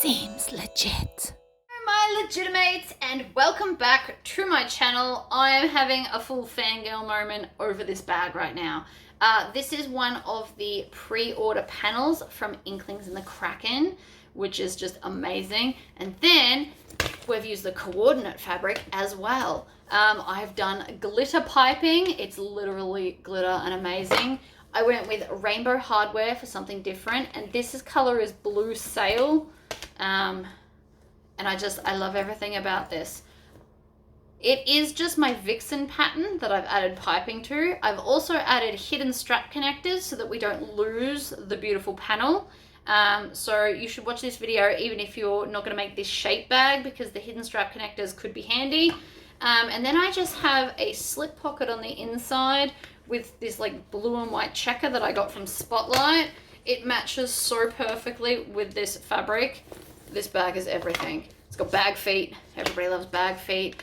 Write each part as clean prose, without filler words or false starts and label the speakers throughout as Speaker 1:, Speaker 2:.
Speaker 1: Seems legit.
Speaker 2: My legitimates, and welcome back to my channel. I am having a full fangirl moment over this bag right now. This is one of the pre-order panels from Inklings and the Kraken, which is just amazing. And then we've used the coordinate fabric as well. I've done glitter piping. It's literally glitter and amazing. I went with rainbow hardware for something different, and this color is blue sail. And I love everything about this. It is just my Vixen pattern that I've added piping to. I've also added hidden strap connectors so that we don't lose the beautiful panel. So you should watch this video even if you're not going to make this shape bag, because the hidden strap connectors could be handy. And then I just have a slip pocket on the inside with this like blue and white checker that I got from Spotlight. It matches so perfectly with this fabric. This bag is everything. It's got bag feet. Everybody loves bag feet.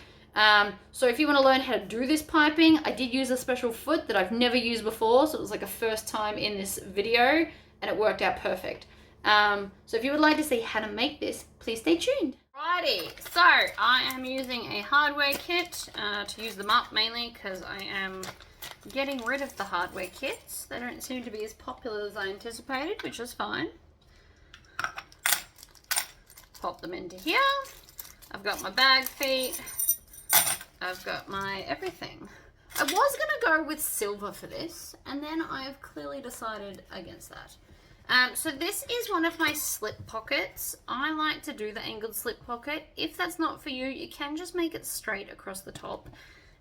Speaker 2: So if you want to learn how to do this piping, I did use a special foot that I've never used before. So it was like a first time in this video and it worked out perfect. So if you would like to see how to make this, please stay tuned. Righty, so I am using a hardware kit to use them up mainly because I am getting rid of the hardware kits. They don't seem to be as popular as I anticipated, which is fine. Pop them into here. I've got my bag feet. I've got my everything. I was going to go with silver for this, and then I've clearly decided against that. So this is one of my slip pockets. I like to do the angled slip pocket. If that's not for you, you can just make it straight across the top.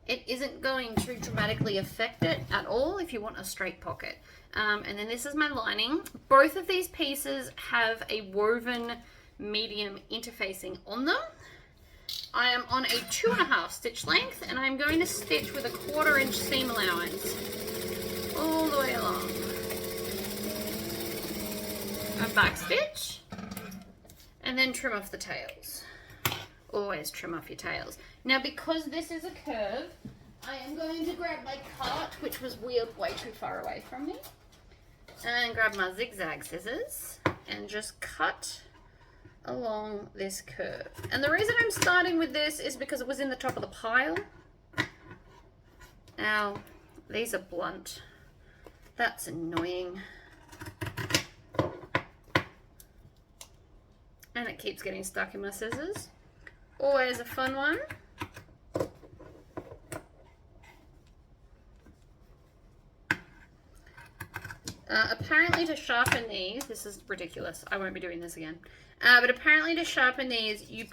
Speaker 2: It isn't going to dramatically affect it at all if you want a straight pocket. And then this is my lining. Both of these pieces have a woven medium interfacing on them. I am on a 2.5 stitch length, and I'm going to stitch with a 1/4 inch seam allowance all the way along. A back stitch, and then trim off the tails. Always trim off your tails. Now, because this is a curve, I am going to grab my cart, which was wheeled way too far away from me, and grab my zigzag scissors and just cut along this curve. And the reason I'm starting with this is because it was in the top of the pile. Now, these are blunt. That's annoying. And it keeps getting stuck in my scissors. Always a fun one. Apparently to sharpen these, this is ridiculous, I won't be doing this again. But apparently to sharpen these, you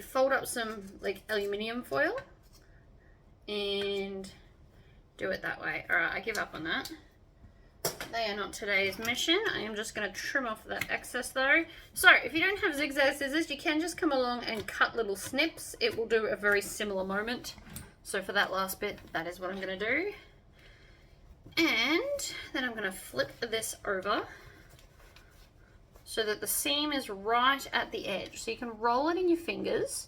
Speaker 2: fold up some like aluminium foil and do it that way. Alright, I give up on that. They are not today's mission. I am just going to trim off that excess though. So if you don't have zigzag scissors, you can just come along and cut little snips. It will do a very similar moment. So for that last bit, that is what I'm going to do. And then I'm going to flip this over so that the seam is right at the edge. So you can roll it in your fingers,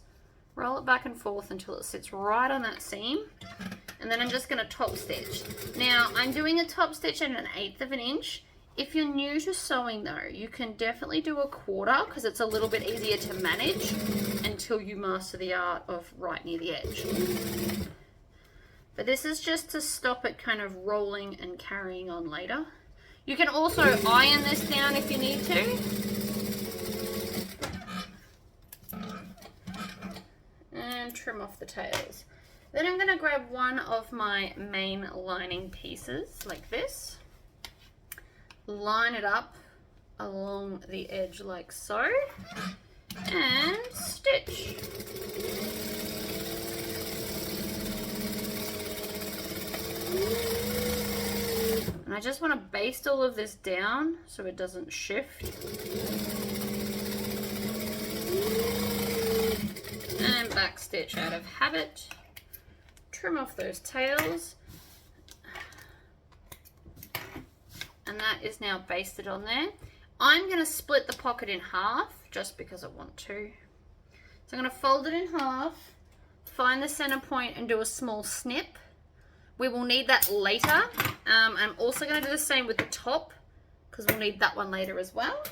Speaker 2: roll it back and forth until it sits right on that seam. And then I'm just going to top stitch. Now, I'm doing a top stitch at 1/8 of an inch. If you're new to sewing though, you can definitely do a 1/4 because it's a little bit easier to manage until you master the art of right near the edge. But this is just to stop it kind of rolling and carrying on later. You can also iron this down if you need to. And trim off the tails. Then I'm going to grab one of my main lining pieces, like this. Line it up along the edge like so. And stitch. And I just want to baste all of this down so it doesn't shift. And back stitch out of habit. Trim off those tails. And that is now basted on there. I'm going to split the pocket in half just because I want to. So I'm going to fold it in half, find the center point and do a small snip. We will need that later. I'm also going to do the same with the top because we'll need that one later as well.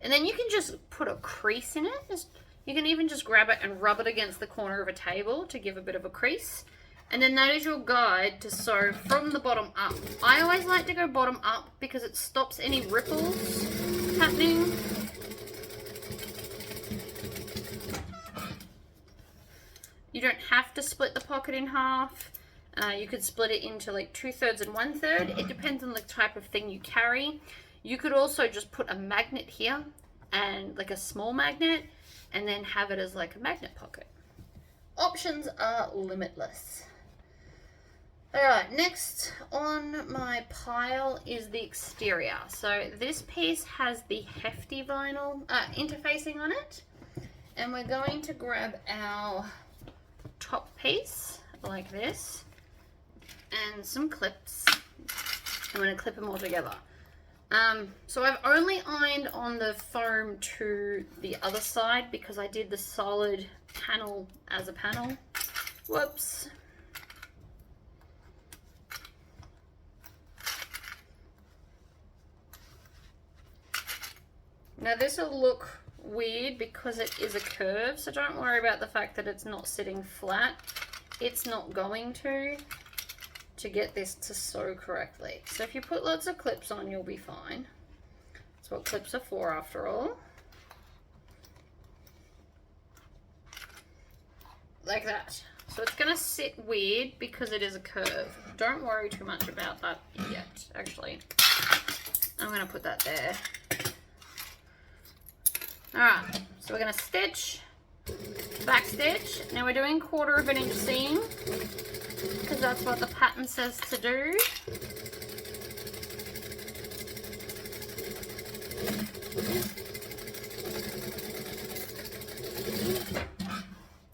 Speaker 2: And then you can just put a crease in it. You can even just grab it and rub it against the corner of a table to give a bit of a crease. And then that is your guide to sew from the bottom up. I always like to go bottom up because it stops any ripples happening. You don't have to split the pocket in half. You could split it into like 2/3 and 1/3. It depends on the type of thing you carry. You could also just put a magnet here and like a small magnet and then have it as like a magnet pocket. Options are limitless. Alright, next on my pile is the exterior. So this piece has the hefty vinyl interfacing on it. And we're going to grab our top piece like this and some clips. I'm going to clip them all together. So I've only ironed on the foam to the other side because I did the solid panel as a panel. Whoops. Now this will look weird because it is a curve, so don't worry about the fact that it's not sitting flat. It's not going to get this to sew correctly. So if you put lots of clips on, you'll be fine. That's what clips are for after all. Like that. So it's going to sit weird because it is a curve. Don't worry too much about that yet, actually. I'm going to put that there. Alright, so we're going to stitch, back stitch. Now we're doing 1/4 inch seam because that's what the pattern says to do.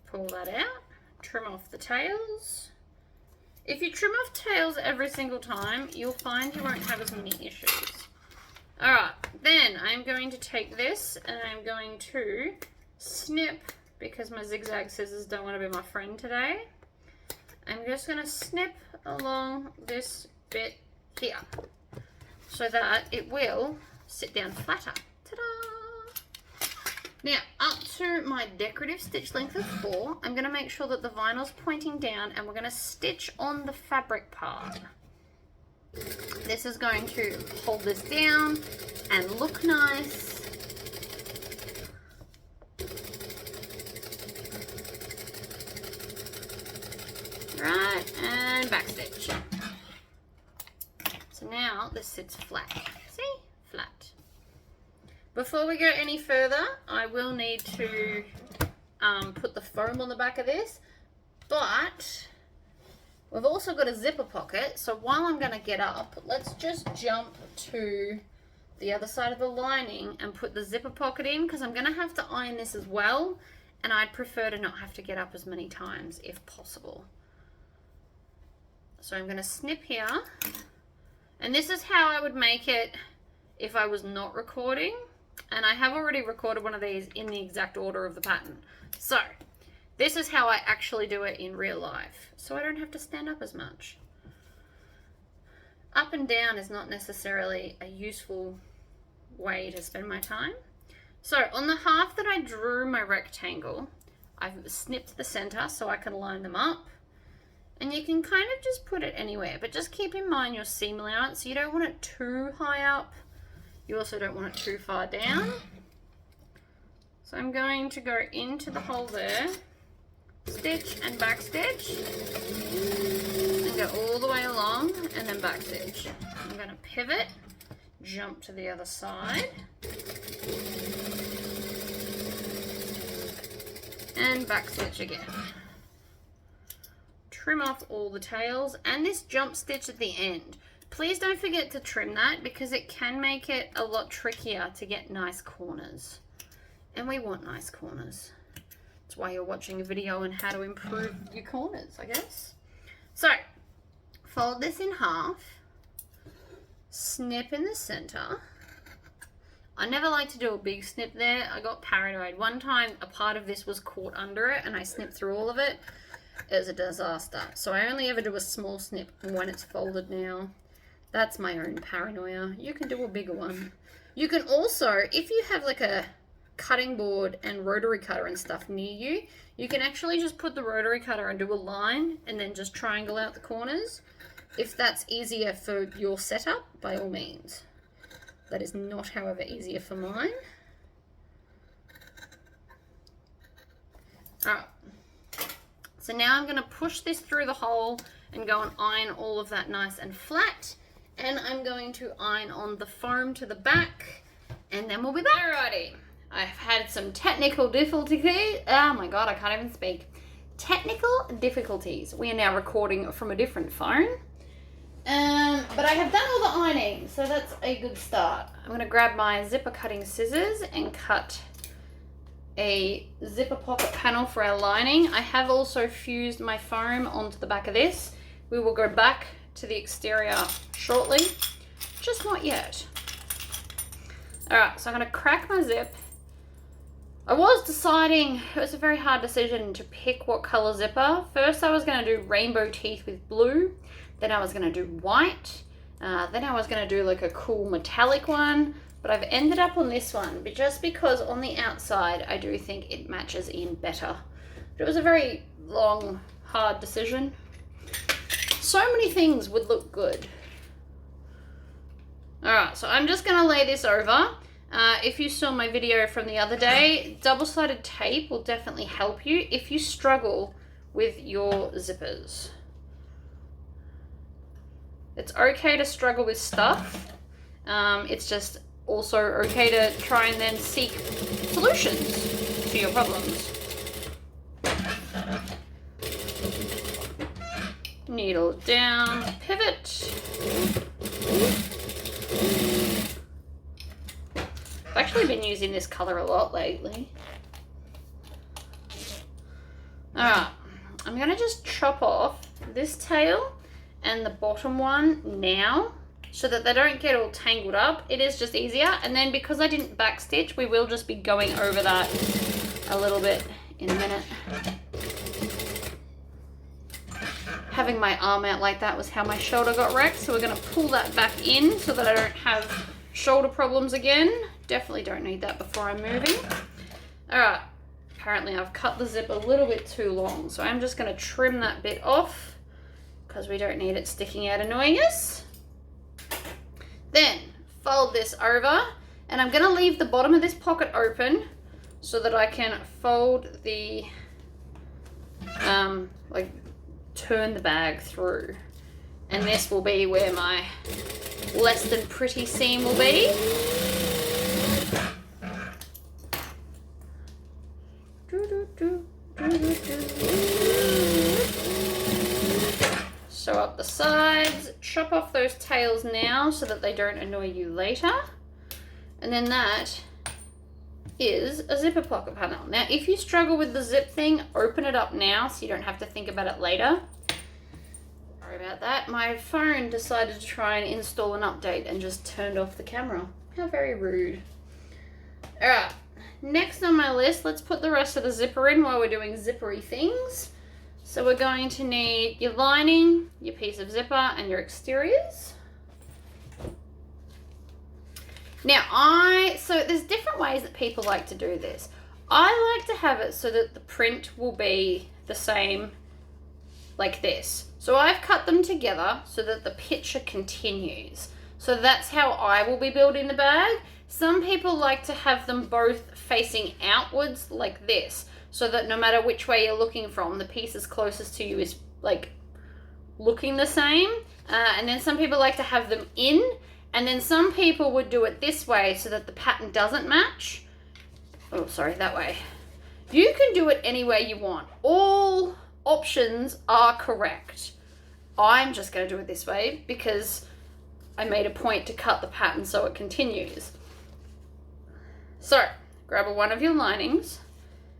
Speaker 2: Pull that out, trim off the tails. If you trim off tails every single time, you'll find you won't have as many issues. Alright, then I'm going to take this and I'm going to snip, because my zigzag scissors don't want to be my friend today. I'm just going to snip along this bit here so that it will sit down flatter. Ta-da! Now, up to my decorative stitch length of 4, I'm going to make sure that the vinyl's pointing down and we're going to stitch on the fabric part. This is going to hold this down and look nice. Right, and back stitch. So now this sits flat. See? Flat. Before we go any further, I will need to put the foam on the back of this, but we've also got a zipper pocket, so while I'm going to get up, let's just jump to the other side of the lining and put the zipper pocket in, because I'm going to have to iron this as well, and I'd prefer to not have to get up as many times if possible. So I'm going to snip here, and this is how I would make it if I was not recording, and I have already recorded one of these in the exact order of the pattern. So this is how I actually do it in real life, so I don't have to stand up as much. Up and down is not necessarily a useful way to spend my time. So on the half that I drew my rectangle, I've snipped the center so I can line them up. And you can kind of just put it anywhere, but just keep in mind your seam allowance. You don't want it too high up. You also don't want it too far down. So I'm going to go into the hole there, stitch and back stitch, and go all the way along and then back stitch. I'm going to pivot, jump to the other side, and back stitch again. Trim off all the tails and this jump stitch at the end. Please don't forget to trim that because it can make it a lot trickier to get nice corners. And we want nice corners. That's why you're watching a video on how to improve your corners, I guess. So, fold this in half, snip in the center. I never like to do a big snip there. I got paranoid. One time a part of this was caught under it and I snipped through all of it. It was a disaster. So I only ever do a small snip when it's folded now. That's my own paranoia. You can do a bigger one. You can also, if you have like a cutting board and rotary cutter and stuff near you, you can actually just put the rotary cutter and do a line and then just triangle out the corners. If that's easier for your setup, by all means. That is not, however, easier for mine. Alright. So now I'm going to push this through the hole and go and iron all of that nice and flat. And I'm going to iron on the foam to the back, and then we'll be back. Alrighty. I've had some technical difficulties. Oh my god, I can't even speak. Technical difficulties. We are now recording from a different phone. But I have done all the ironing, so that's a good start. I'm going to grab my zipper cutting scissors and cut a zipper pocket panel for our lining. I have also fused my foam onto the back of this. We will go back to the exterior shortly, just not yet. Alright, so I'm going to crack my zip. I was deciding, it was a very hard decision to pick what color zipper. First I was going to do rainbow teeth with blue, then I was going to do white, then I was going to do like a cool metallic one, but I've ended up on this one, but just because on the outside I do think it matches in better. But it was a very long, hard decision. So many things would look good. Alright, so I'm just going to lay this over. If you saw my video from the other day, double-sided tape will definitely help you if you struggle with your zippers. It's okay to struggle with stuff. It's just also okay to try and then seek solutions to your problems. Needle down, pivot. I've actually been using this color a lot lately. Alright, I'm going to just chop off this tail and the bottom one now so that they don't get all tangled up. It is just easier. And then because I didn't backstitch, we will just be going over that a little bit in a minute. Having my arm out like that was how my shoulder got wrecked, so we're going to pull that back in so that I don't have shoulder problems again. Definitely don't need that before I'm moving. Alright, apparently I've cut the zip a little bit too long, so I'm just going to trim that bit off because we don't need it sticking out annoying us. Then fold this over, and I'm going to leave the bottom of this pocket open so that I can fold the turn the bag through, and this will be where my less than pretty seam will be. Sew up the sides, chop off those tails now so that they don't annoy you later, and then that is a zipper pocket panel. Now if you struggle with the zip thing, open it up now so you don't have to think about it later. Sorry about that. My phone decided to try and install an update and just turned off the camera. How very rude. Alright, next on my list, let's put the rest of the zipper in while we're doing zippery things. So we're going to need your lining, your piece of zipper, and your exteriors. Now so there's different ways that people like to do this. I like to have it so that the print will be the same like this. So I've cut them together so that the picture continues. So that's how I will be building the bag. Some people like to have them both facing outwards like this, so that no matter which way you're looking from, the piece closest to you is like looking the same. And then some people like to have them in, and then some people would do it this way so that the pattern doesn't match. Oh, sorry, that way. You can do it any way you want. All options are correct. I'm just going to do it this way because I made a point to cut the pattern so it continues. So, grab one of your linings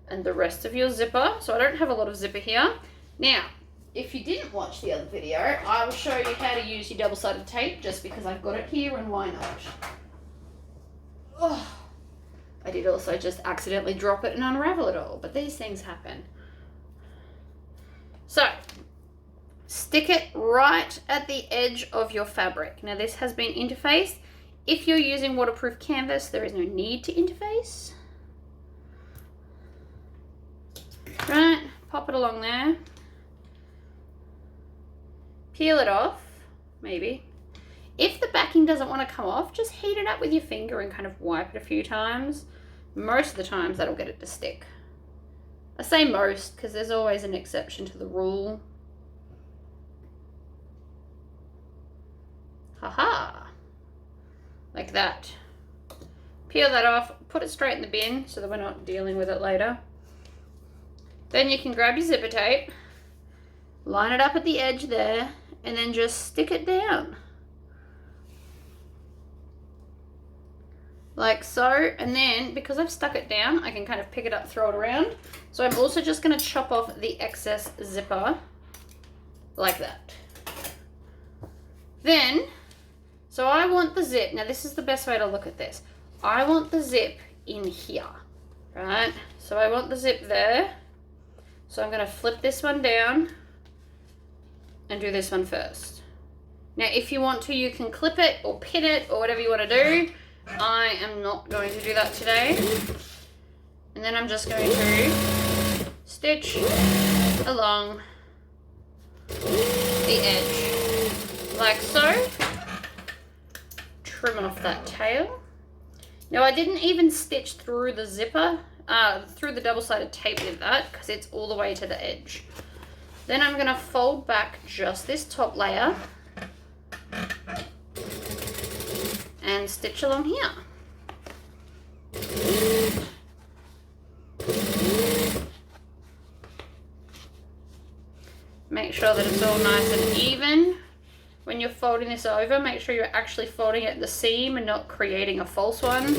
Speaker 2: and the rest of your zipper. So I don't have a lot of zipper here. Now, if you didn't watch the other video, I will show you how to use your double-sided tape just because I've got it here, and why not? Oh, I did also just accidentally drop it and unravel it all, but these things happen. So, stick it right at the edge of your fabric. Now this has been interfaced. If you're using waterproof canvas, there is no need to interface. Right, pop it along there. Peel it off, maybe. If the backing doesn't want to come off, just heat it up with your finger and kind of wipe it a few times. Most of the times that'll get it to stick. I say most because there's always an exception to the rule. Haha. Like that. Peel that off, put it straight in the bin so that we're not dealing with it later. Then you can grab your zipper tape, line it up at the edge there, and then just stick it down. Like so, and then because I've stuck it down, I can kind of pick it up, throw it around. So I'm also just going to chop off the excess zipper like that. Then, so I want the zip, now this is the best way to look at this. I want the zip in here, right? So I want the zip there. So I'm going to flip this one down and do this one first. Now if you want to, you can clip it or pin it or whatever you want to do. I am not going to do that today. And then I'm just going to stitch along the edge like so. Trim off that tail. Now I didn't even stitch through the zipper, through the double-sided tape with that because it's all the way to the edge. Then I'm going to fold back just this top layer and stitch along here. Make sure that it's all nice and even. When you're folding this over, make sure you're actually folding at the seam and not creating a false one.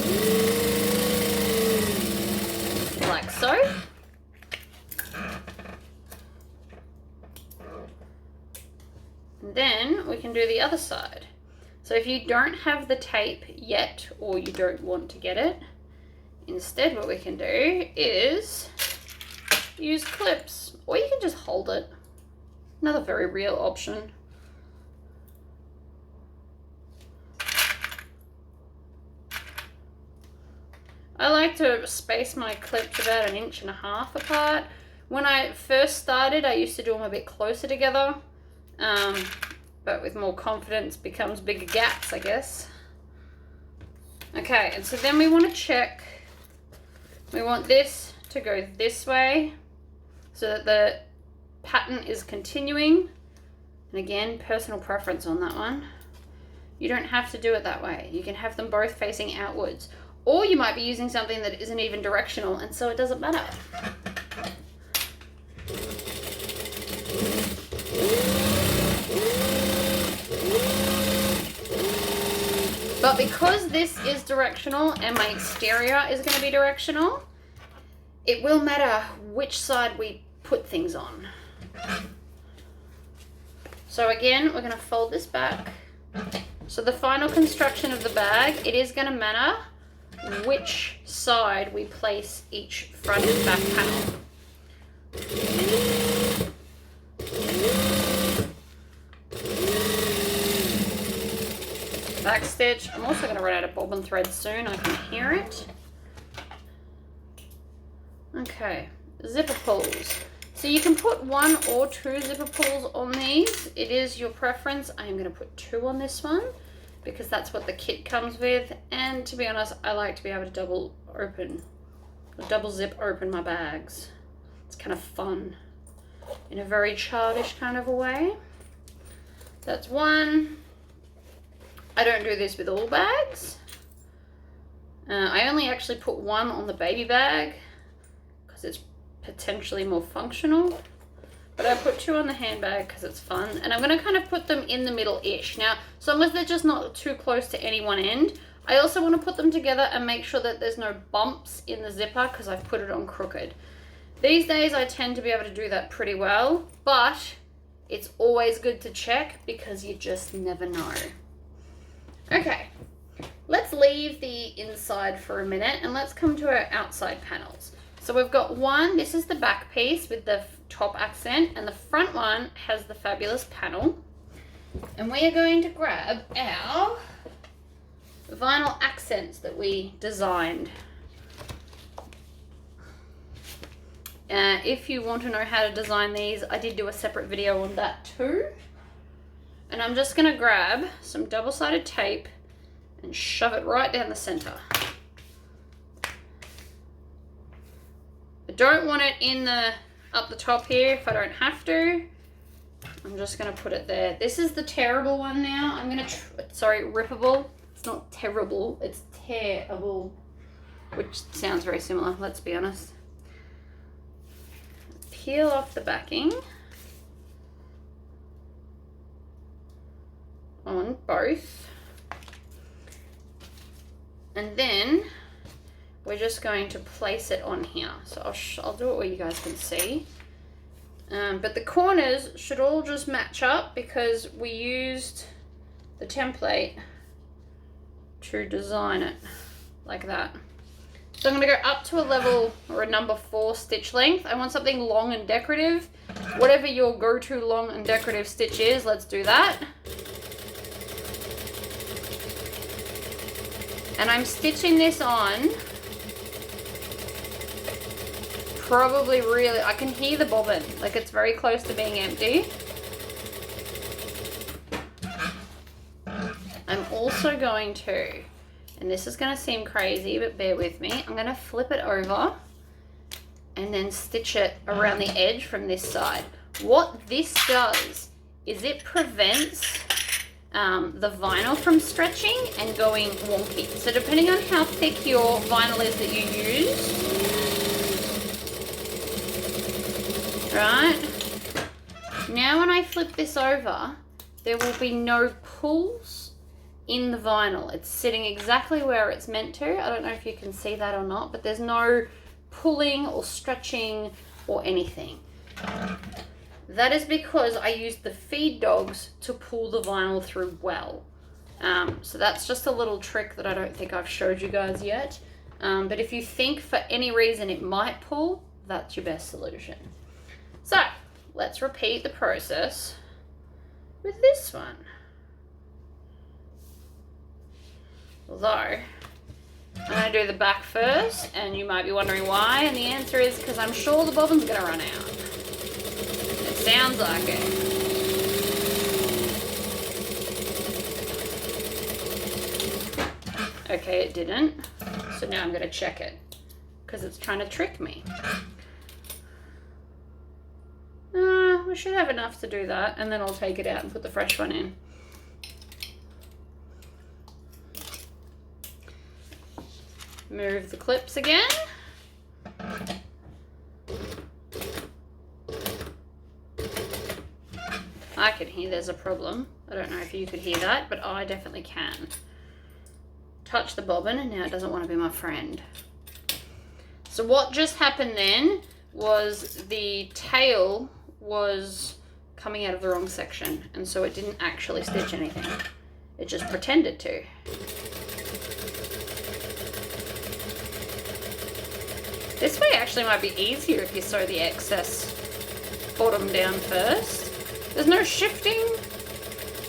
Speaker 2: Like so. And then we can do the other side. So if you don't have the tape yet, or you don't want to get it, instead what we can do is use clips, or you can just hold it. Another very real option. I like to space my clips about 1.5 inches apart. When I first started, I used to do them a bit closer together. But with more confidence becomes bigger gaps, I guess. Okay, and so then we want to check, we want this to go this way so that the pattern is continuing. And again, personal preference on that one. You don't have to do it that way. You can have them both facing outwards. Or you might be using something that isn't even directional, and so it doesn't matter. But because this is directional and my exterior is going to be directional, it will matter which side we put things on. So again, we're going to fold this back. So the final construction of the bag, it is going to matter which side we place each front and back panel. Back stitch. I'm also going to run out of bobbin thread soon. I can hear it. Okay, zipper pulls. So you can put 1 or 2 zipper pulls on these. It is your preference. I am going to put 2 on this one because that's what the kit comes with. And to be honest, I like to be able to double zip open my bags. It's kind of fun in a very childish kind of a way. That's 1. I don't do this with all bags. I only actually put 1 on the baby bag because it's potentially more functional. But I put 2 on the handbag because it's fun. And I'm going to kind of put them in the middle-ish. Now, as long as they're just not too close to any one end, I also want to put them together and make sure that there's no bumps in the zipper because I've put it on crooked. These days, I tend to be able to do that pretty well, but it's always good to check because you just never know. Okay, let's leave the inside for a minute and let's come to our outside panels. So we've got 1, this is the back piece with the top top accent, and the front one has the fabulous panel. And we are going to grab our vinyl accents that we designed. If you want to know how to design these, I did do a separate video on that too. And I'm just going to grab some double-sided tape and shove it right down the center. I don't want it in up the top here if I don't have to. I'm just going to put it there. This is the terrible one now. I'm going to, sorry, rippable. It's not terrible, it's terrible, which sounds very similar, let's be honest. Peel off the backing on both. And then we're just going to place it on here. So I'll do it where you guys can see. But the corners should all just match up because we used the template to design it like that. So I'm going to go up to a level or a number 4 stitch length. I want something long and decorative. Whatever your go-to long and decorative stitch is, let's do that. And I'm stitching this on probably really, I can hear the bobbin, like it's very close to being empty. I'm also going to, and this is going to seem crazy, but bear with me, I'm going to flip it over and then stitch it around the edge from this side. What this does is it prevents the vinyl from stretching and going wonky. So depending on how thick your vinyl is that you use, right, now when I flip this over, there will be no pulls in the vinyl. It's sitting exactly where it's meant to. I don't know if you can see that or not, but there's no pulling or stretching or anything. That is because I used the feed dogs to pull the vinyl through well. So that's just a little trick that I don't think I've showed you guys yet. But if you think for any reason it might pull, that's your best solution. So let's repeat the process with this one. Although, I'm going to do the back first, and you might be wondering why, and the answer is because I'm sure the bobbin's going to run out. It sounds like it. Okay, it didn't. So now I'm going to check it, because it's trying to trick me. We should have enough to do that, and then I'll take it out and put the fresh one in. Move the clips again. I can hear there's a problem. I don't know if you could hear that, but I definitely can. Touch the bobbin and now it doesn't want to be my friend. So what just happened then was the tail was coming out of the wrong section, and so it didn't actually stitch anything. It just pretended to. This way actually might be easier if you sew the excess bottom down first. There's no shifting.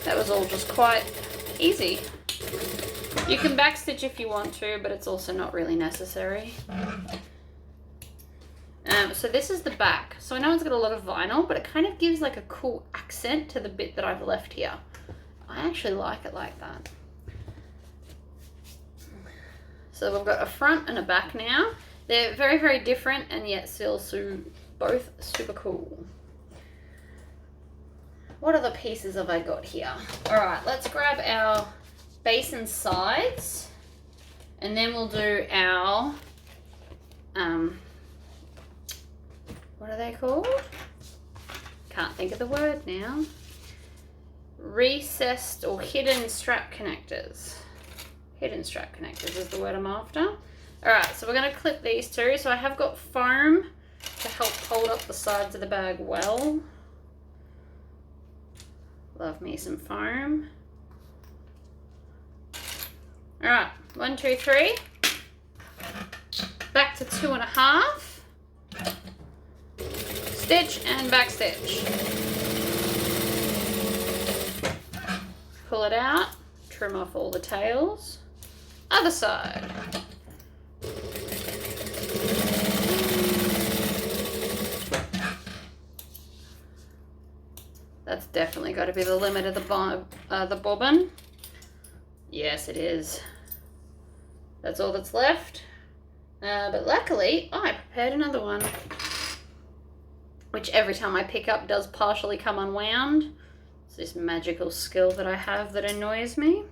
Speaker 2: That was all just quite easy. You can backstitch if you want to, but it's also not really necessary. So this is the back. So I know it's got a lot of vinyl, but it kind of gives like a cool accent to the bit that I've left here. I actually like it like that. So we've got a front and a back now. They're very, very different and yet still both super cool. What other pieces have I got here? All right, let's grab our base and sides, and then we'll do our, what are they called? Can't think of the word now. Recessed or hidden strap connectors. Hidden strap connectors is the word I'm after. All right, so we're gonna clip these two. So I have got foam to help hold up the sides of the bag well. Love me some foam. All right, 1, 2, 3. Back to 2.5. stitch and back stitch. Pull it out, trim off all the tails. Other side. That's definitely got to be the limit of the bobbin. Yes, it is. That's all that's left. But luckily, I prepared another one, which every time I pick up does partially come unwound. It's this magical skill that I have that annoys me.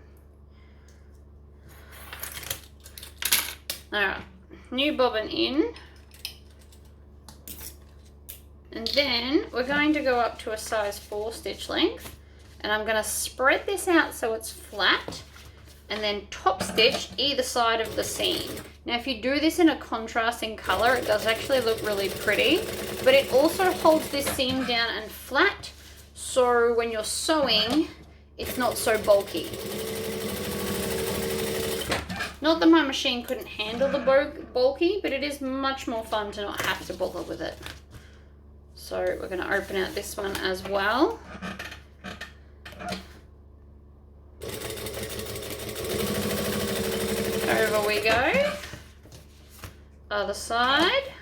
Speaker 2: Alright, new bobbin in. And then we're going to go up to a size 4 stitch length. And I'm going to spread this out so it's flat. And then top stitch either side of the seam. Now if you do this in a contrasting color, it does actually look really pretty, but it also holds this seam down and flat, so when you're sewing, it's not so bulky. Not that my machine couldn't handle the bulky, but it is much more fun to not have to bother with it. So we're going to open out this one as well. Over we go. Other side.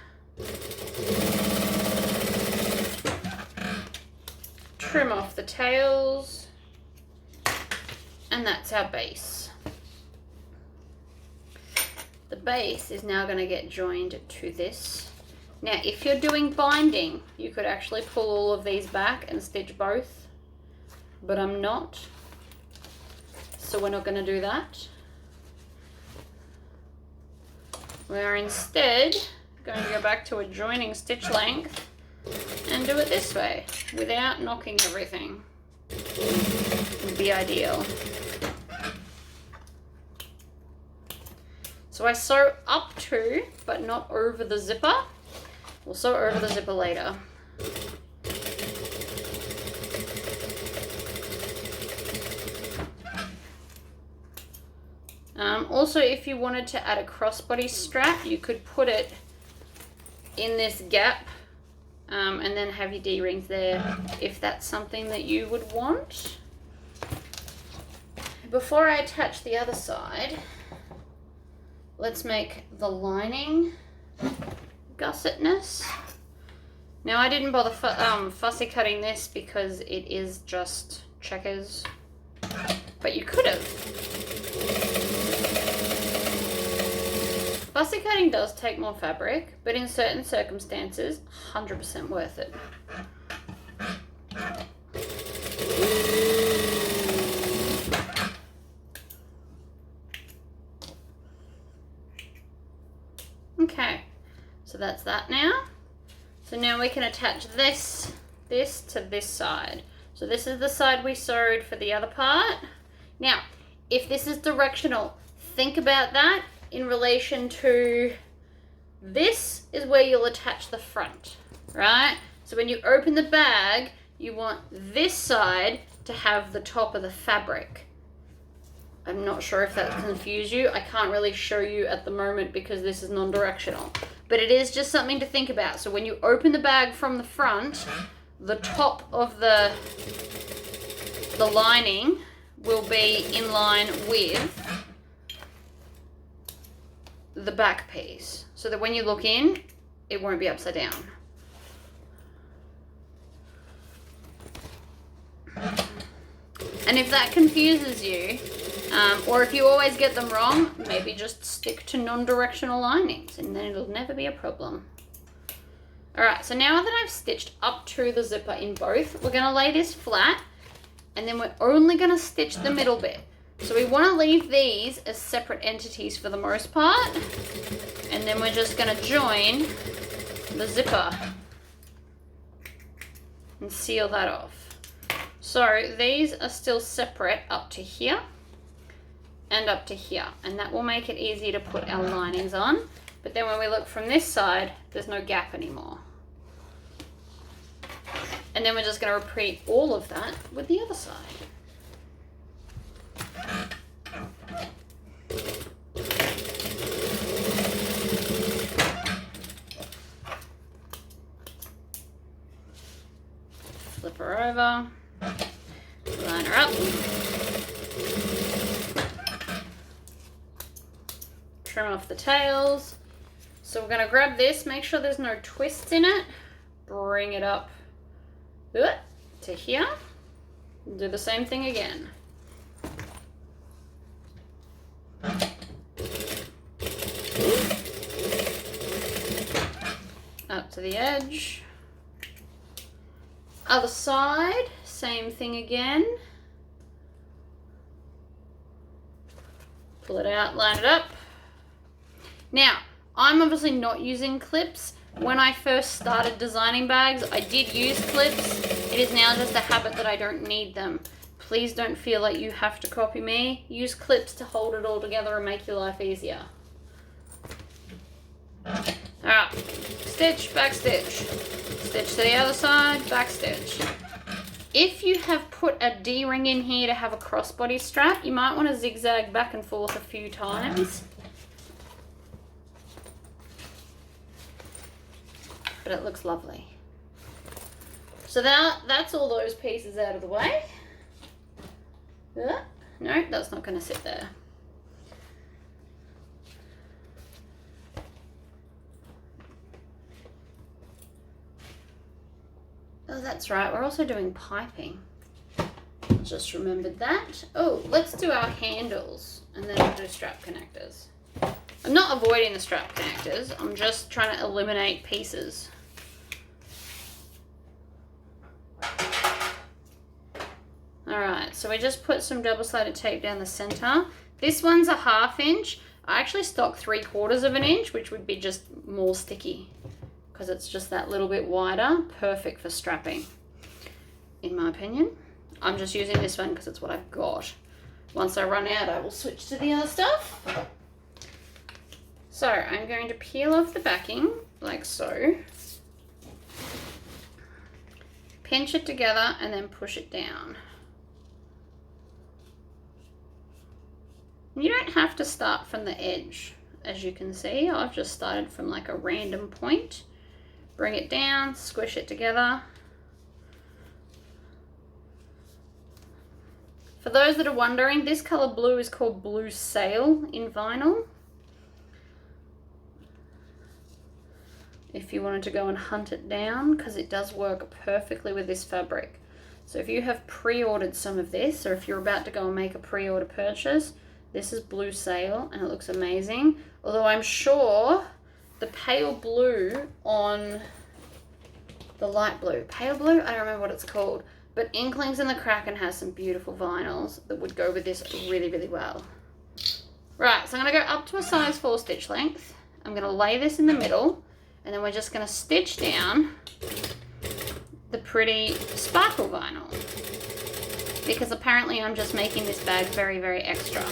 Speaker 2: Trim off the tails. And that's our base. The base is now going to get joined to this. Now, if you're doing binding, you could actually pull all of these back and stitch both. But I'm not. So we're not going to do that. We're instead going to go back to a joining stitch length and do it this way without knocking everything. Would be ideal. So I sew up to, but not over the zipper. We'll sew over the zipper later. Also, if you wanted to add a crossbody strap, you could put it in this gap and then have your D-rings there if that's something that you would want. Before I attach the other side, let's make the lining gussetness. Now I didn't bother fussy cutting this because it is just checkers, but you could have. Fussy cutting does take more fabric, but in certain circumstances, 100% worth it. Okay, so that's that now. So now we can attach this to this side. So this is the side we sewed for the other part. Now, if this is directional, think about that in relation to this is where you'll attach the front, right? So when you open the bag, you want this side to have the top of the fabric. I'm not sure if that confused you. I can't really show you at the moment because this is non-directional, but it is just something to think about. So when you open the bag from the front, the top of the lining will be in line with the back piece, so that when you look in, it won't be upside down. And if that confuses you, or if you always get them wrong, maybe just stick to non-directional linings and then it'll never be a problem. Alright, so now that I've stitched up to the zipper in both, we're going to lay this flat and then we're only going to stitch the middle bit. So we want to leave these as separate entities for the most part, and then we're just going to join the zipper and seal that off. So these are still separate up to here and up to here, and that will make it easy to put our linings on. But then when we look from this side, there's no gap anymore. And then we're just going to repeat all of that with the other side. over, line her up, trim off the tails. So we're going to grab this, make sure there's no twists in it, bring it up to here, do the same thing again. Up to the edge. Other side, same thing again. Pull it out, line it up. Now, I'm obviously not using clips. When I first started designing bags, I did use clips. It is now just a habit that I don't need them. Please don't feel like you have to copy me. Use clips to hold it all together and make your life easier. Alright, stitch, back stitch. Stitch to the other side, back stitch. If you have put a D-ring in here to have a crossbody strap, you might want to zigzag back and forth a few times. But it looks lovely. So that's all those pieces out of the way. No, that's not going to sit there. Oh, that's right. We're also doing piping. Just remembered that. Oh, let's do our handles and then we'll do strap connectors. I'm not avoiding the strap connectors. I'm just trying to eliminate pieces. Alright, so we just put some double-sided tape down the center. This one's a 1/2 inch. I actually stock 3/4 of an inch, which would be just more sticky because it's just that little bit wider. Perfect for strapping, in my opinion. I'm just using this one because it's what I've got. Once I run out, I will switch to the other stuff. So I'm going to peel off the backing like so. Pinch it together and then push it down. You don't have to start from the edge. As you can see, I've just started from like a random point. Bring it down, squish it together. For those that are wondering, this color blue is called Blue Sail in vinyl. If you wanted to go and hunt it down, because it does work perfectly with this fabric. So if you have pre-ordered some of this, or if you're about to go and make a pre-order purchase, this is Blue Sail and it looks amazing. Although I'm sure the pale blue on the light blue, pale blue, I don't remember what it's called, but Inklings and the Kraken has some beautiful vinyls that would go with this really, really well. Right, so I'm gonna go up to a size 4 stitch length. I'm gonna lay this in the middle and then we're just gonna stitch down the pretty sparkle vinyl, because apparently I'm just making this bag very, very extra.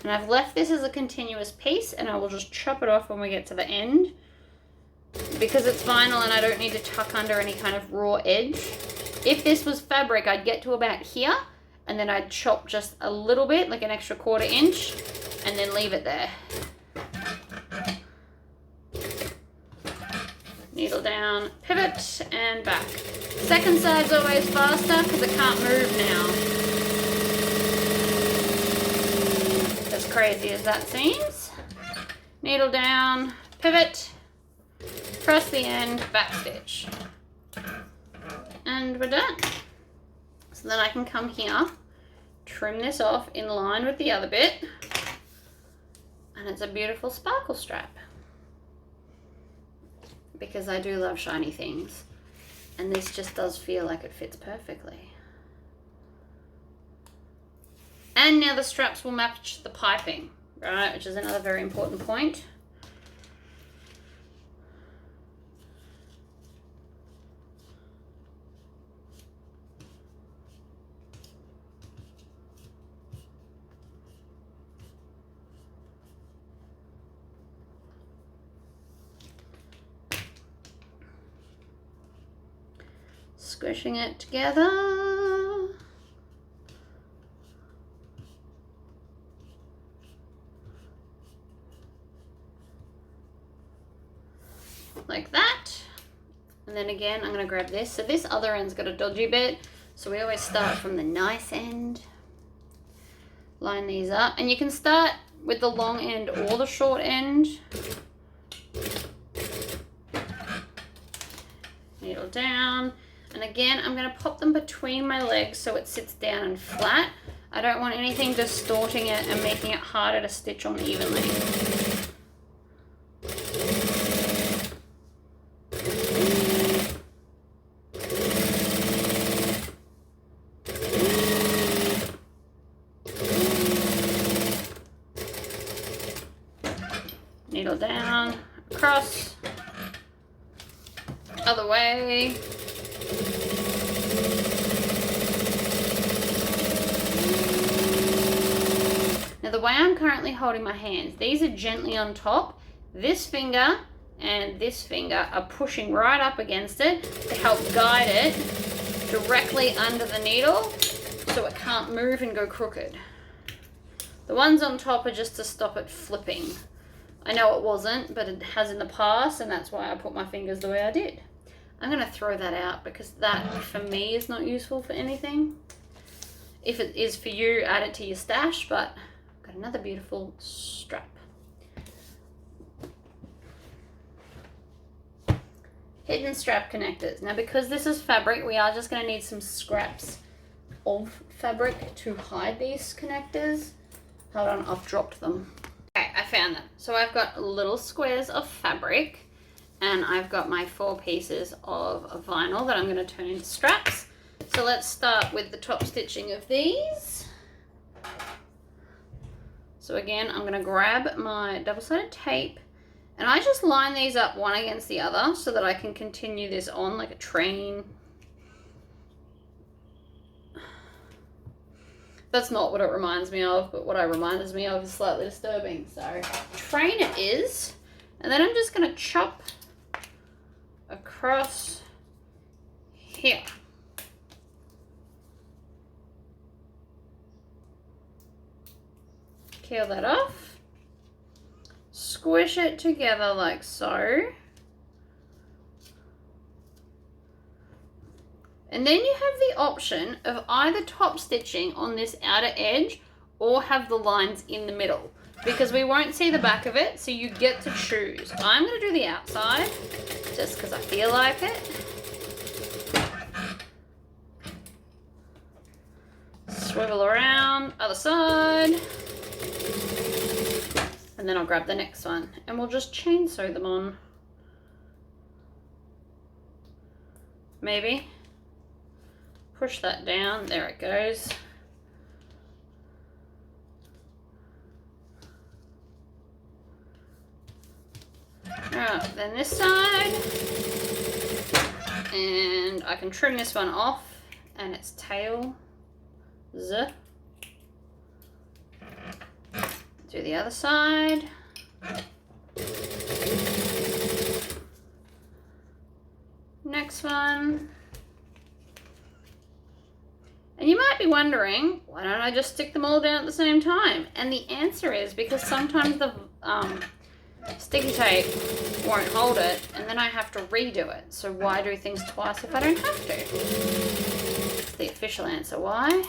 Speaker 2: And I've left this as a continuous piece and I will just chop it off when we get to the end. Because it's vinyl and I don't need to tuck under any kind of raw edge. If this was fabric, I'd get to about here and then I'd chop just a little bit, like an extra 1/4 inch, and then leave it there. Needle down, pivot, and back. Second side's always faster because it can't move now. As crazy as that seems. Needle down, pivot, press the end, back stitch. And we're done. So then I can come here, trim this off in line with the other bit, and it's a beautiful sparkle strap. Because I do love shiny things, and this just does feel like it fits perfectly. And now the straps will match the piping, right, which is another very important point. Squishing it together. like that. And then again, I'm gonna grab this. So this other end's got a dodgy bit. So we always start from the nice end. Line these up. And you can start with the long end or the short end. Needle down. And again, I'm gonna pop them between my legs so it sits down and flat. I don't want anything distorting it and making it harder to stitch on evenly. Needle down, across, other way. Now the way I'm currently holding my hands, these are gently on top. This finger and this finger are pushing right up against it to help guide it directly under the needle so it can't move and go crooked. The ones on top are just to stop it flipping. I know it wasn't, but it has in the past, and that's why I put my fingers the way I did. I'm going to throw that out because that, for me, is not useful for anything. If it is for you, add it to your stash, but I've got another beautiful strap. Hidden strap connectors. Now, because this is fabric, we are just going to need some scraps of fabric to hide these connectors. Hold on, I've dropped them. Okay, I found them. So I've got little squares of fabric and I've got my 4 pieces of vinyl that I'm going to turn into straps. So let's start with the top stitching of these. So again, I'm going to grab my double-sided tape and I just line these up one against the other so that I can continue this on like a train. That's not what it reminds me of, but what it reminds me of is slightly disturbing. So train it is, and then I'm just going to chop across here. Peel that off, squish it together like so. And then you have the option of either top stitching on this outer edge or have the lines in the middle because we won't see the back of it, so you get to choose. I'm going to do the outside just because I feel like it. Swivel around, other side. And then I'll grab the next one and we'll just chain sew them on. Maybe. Push that down, there it goes. Alright, then this side. And I can trim this one off and its tail. Do the other side. Next one. And you might be wondering, why don't I just stick them all down at the same time? And the answer is because sometimes the sticky tape won't hold it and then I have to redo it. So why do things twice if I don't have to? It's the official answer. Why?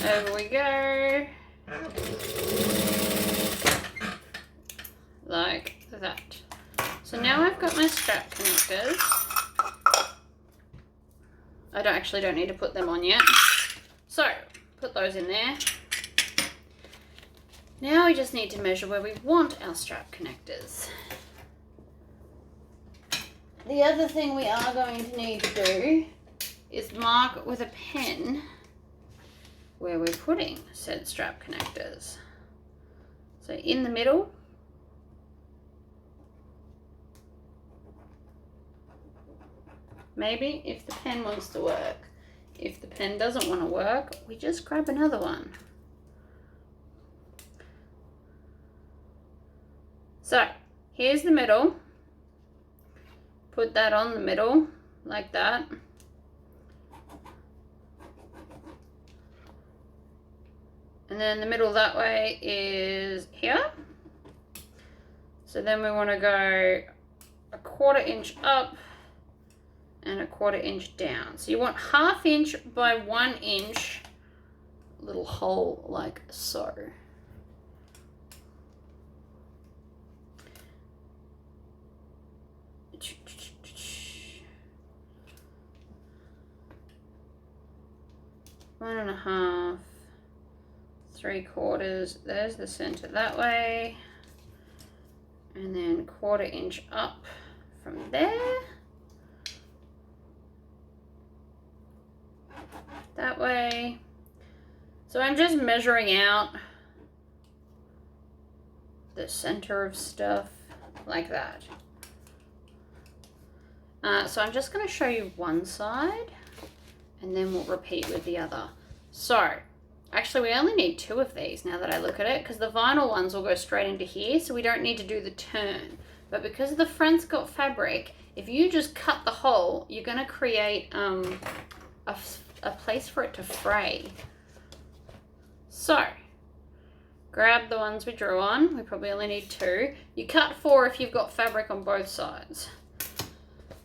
Speaker 2: Over we go, like that. So now I've got my strap connectors. I don't need to put them on yet. So put those in there. Now we just need to measure where we want our strap connectors. The other thing we are going to need to do is mark with a pen where we're putting said strap connectors. So in the middle, maybe if the pen wants to work. If the pen doesn't want to work, we just grab another one. So here's the middle. put that on the middle like that. And then the middle that way is here. So then we want to go 1/4 inch up and 1/4 inch down. So you want 1/2 inch by 1 inch little hole like so. One and a half, 3/4. There's the center that way. And then 1/4 inch up from there. That way. So I'm just measuring out the center of stuff like that. So I'm just going to show you one side and then we'll repeat with the other. So actually we only need 2 of these now that I look at it, because the vinyl ones will go straight into here, so we don't need to do the turn. But because the front's got fabric, if you just cut the hole, you're going to create a place for it to fray. So grab the ones we drew on. We probably only need 2. You cut 4 if you've got fabric on both sides.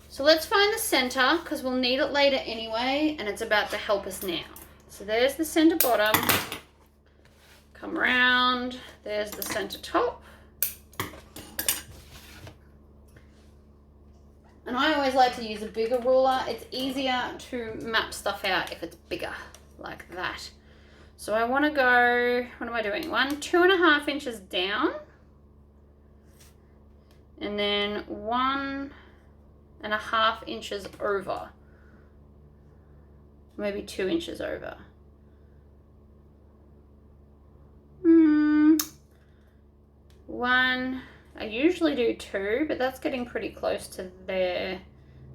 Speaker 2: So let's find the center, because we'll need it later anyway, and it's about to help us now. So there's the center bottom. Come around. There's the center top. And I always like to use a bigger ruler. It's easier to map stuff out if it's bigger, like that. So I want to go, what am I doing? 2.5 inches down. And then 1.5 inches over. Maybe 2 inches over. One. I usually do 2, but that's getting pretty close to there.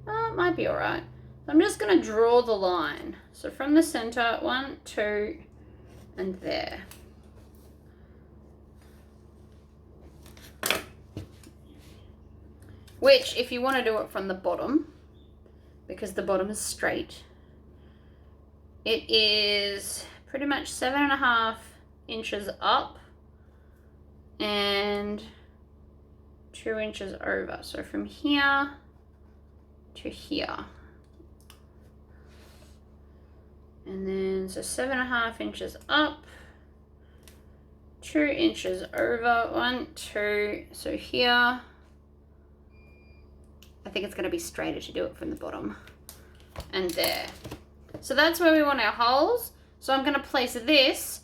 Speaker 2: It might be all right. I'm just going to draw the line. So from the center, 1, 2, and there. Which, if you want to do it from the bottom, because the bottom is straight, it is pretty much 7.5 inches up and 2 inches over. So from here to here. And then, so 7.5 inches up, 2 inches over, 1, 2, so here. I think it's going to be straighter to do it from the bottom. And there. So that's where we want our holes. So I'm going to place this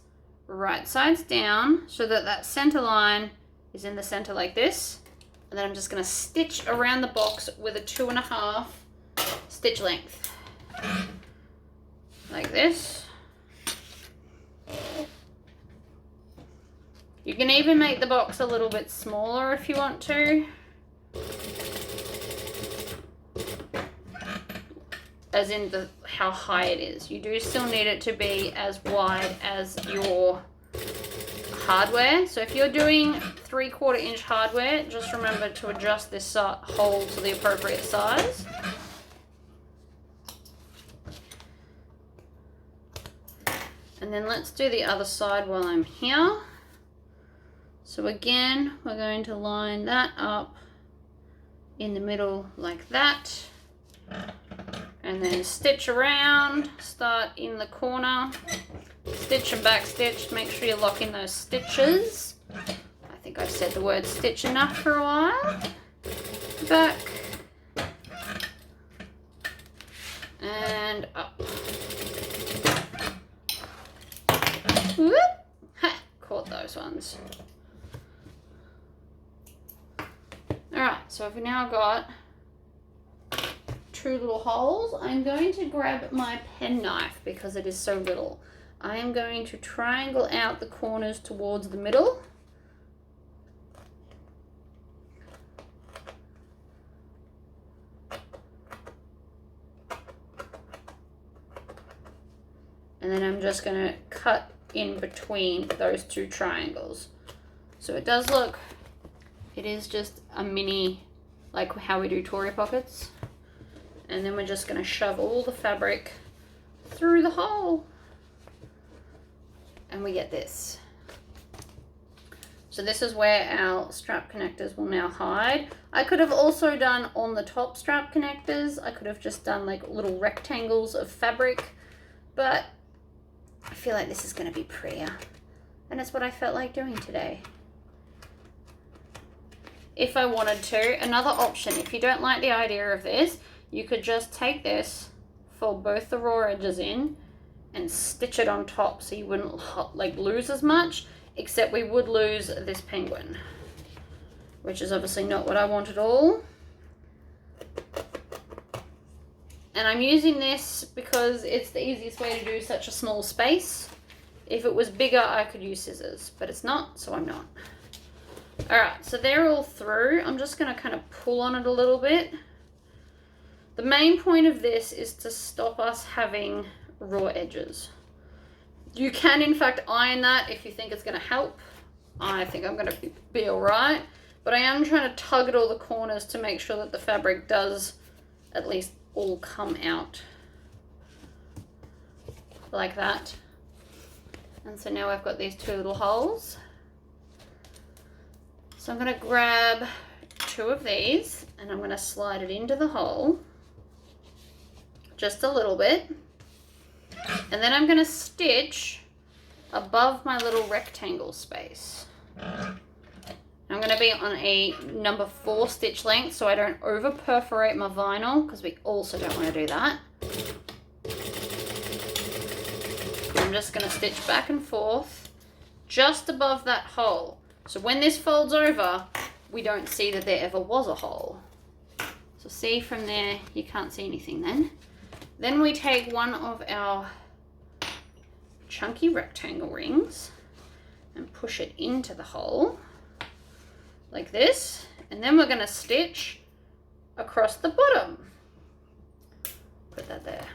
Speaker 2: right sides down so that that center line is in the center like this. And then I'm just going to stitch around the box with a 2.5 stitch length. Like this. You can even make the box a little bit smaller if you want to. As in how high it is. You do still need it to be as wide as your hardware. So if you're doing 3/4 inch hardware, just remember to adjust this hole to the appropriate size. And then let's do the other side while I'm here. So again, we're going to line that up in the middle like that. And then stitch around, start in the corner, stitch and back stitch, make sure you lock in those stitches. I think I've said the word stitch enough for a while. Back and up. Whoop. Ha, caught those ones. Alright, so I've now got 2 little holes. I'm going to grab my pen knife because it is so little. I am going to triangle out the corners towards the middle. And then I'm just going to cut in between those 2 triangles. So it does look, it is just a mini like how we do Tory pockets. And then we're just going to shove all the fabric through the hole. And we get this. So this is where our strap connectors will now hide. I could have also done on the top strap connectors. I could have just done like little rectangles of fabric, but I feel like this is going to be prettier. And it's what I felt like doing today. If I wanted to, another option, if you don't like the idea of this, you could just take this, fold both the raw edges in, and stitch it on top so you wouldn't like lose as much, except we would lose this penguin, which is obviously not what I want at all. And I'm using this because it's the easiest way to do such a small space. If it was bigger, I could use scissors, but it's not, so I'm not. All right, so they're all through. I'm just gonna kind of pull on it a little bit. The main point of this is to stop us having raw edges. You can in fact iron that if you think it's gonna help. I think I'm gonna be all right, but I am trying to tug at all the corners to make sure that the fabric does at least all come out like that. And so now I've got these two little holes. So I'm going to grab two of these and I'm going to slide it into the hole just a little bit. And then I'm going to stitch above my little rectangle space. I'm going to be on a number 4 stitch length so I don't over perforate my vinyl, because we also don't want to do that. I'm just going to stitch back and forth just above that hole. So when this folds over, we don't see that there ever was a hole. So see from there, you can't see anything then. Then we take one of our chunky rectangle rings and push it into the hole like this. And then we're going to stitch across the bottom. Put that there.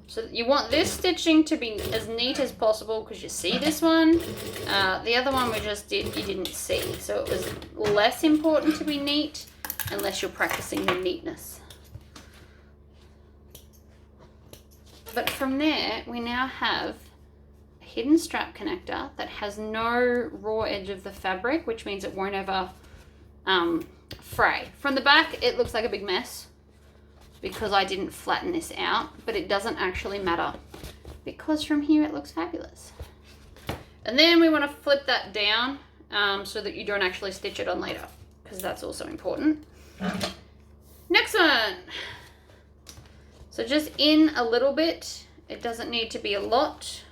Speaker 2: So you want this stitching to be as neat as possible, because you see this one. The other one we just did, you didn't see. So it was less important to be neat unless you're practicing the neatness. But from there, we now have a hidden strap connector that has no raw edge of the fabric, which means it won't ever fray. From the back, it looks like a big mess, because I didn't flatten this out, but it doesn't actually matter because from here it looks fabulous. And then we want to flip that down so that you don't actually stitch it on later, because that's also important. Next one. So just in a little bit, it doesn't need to be a lot.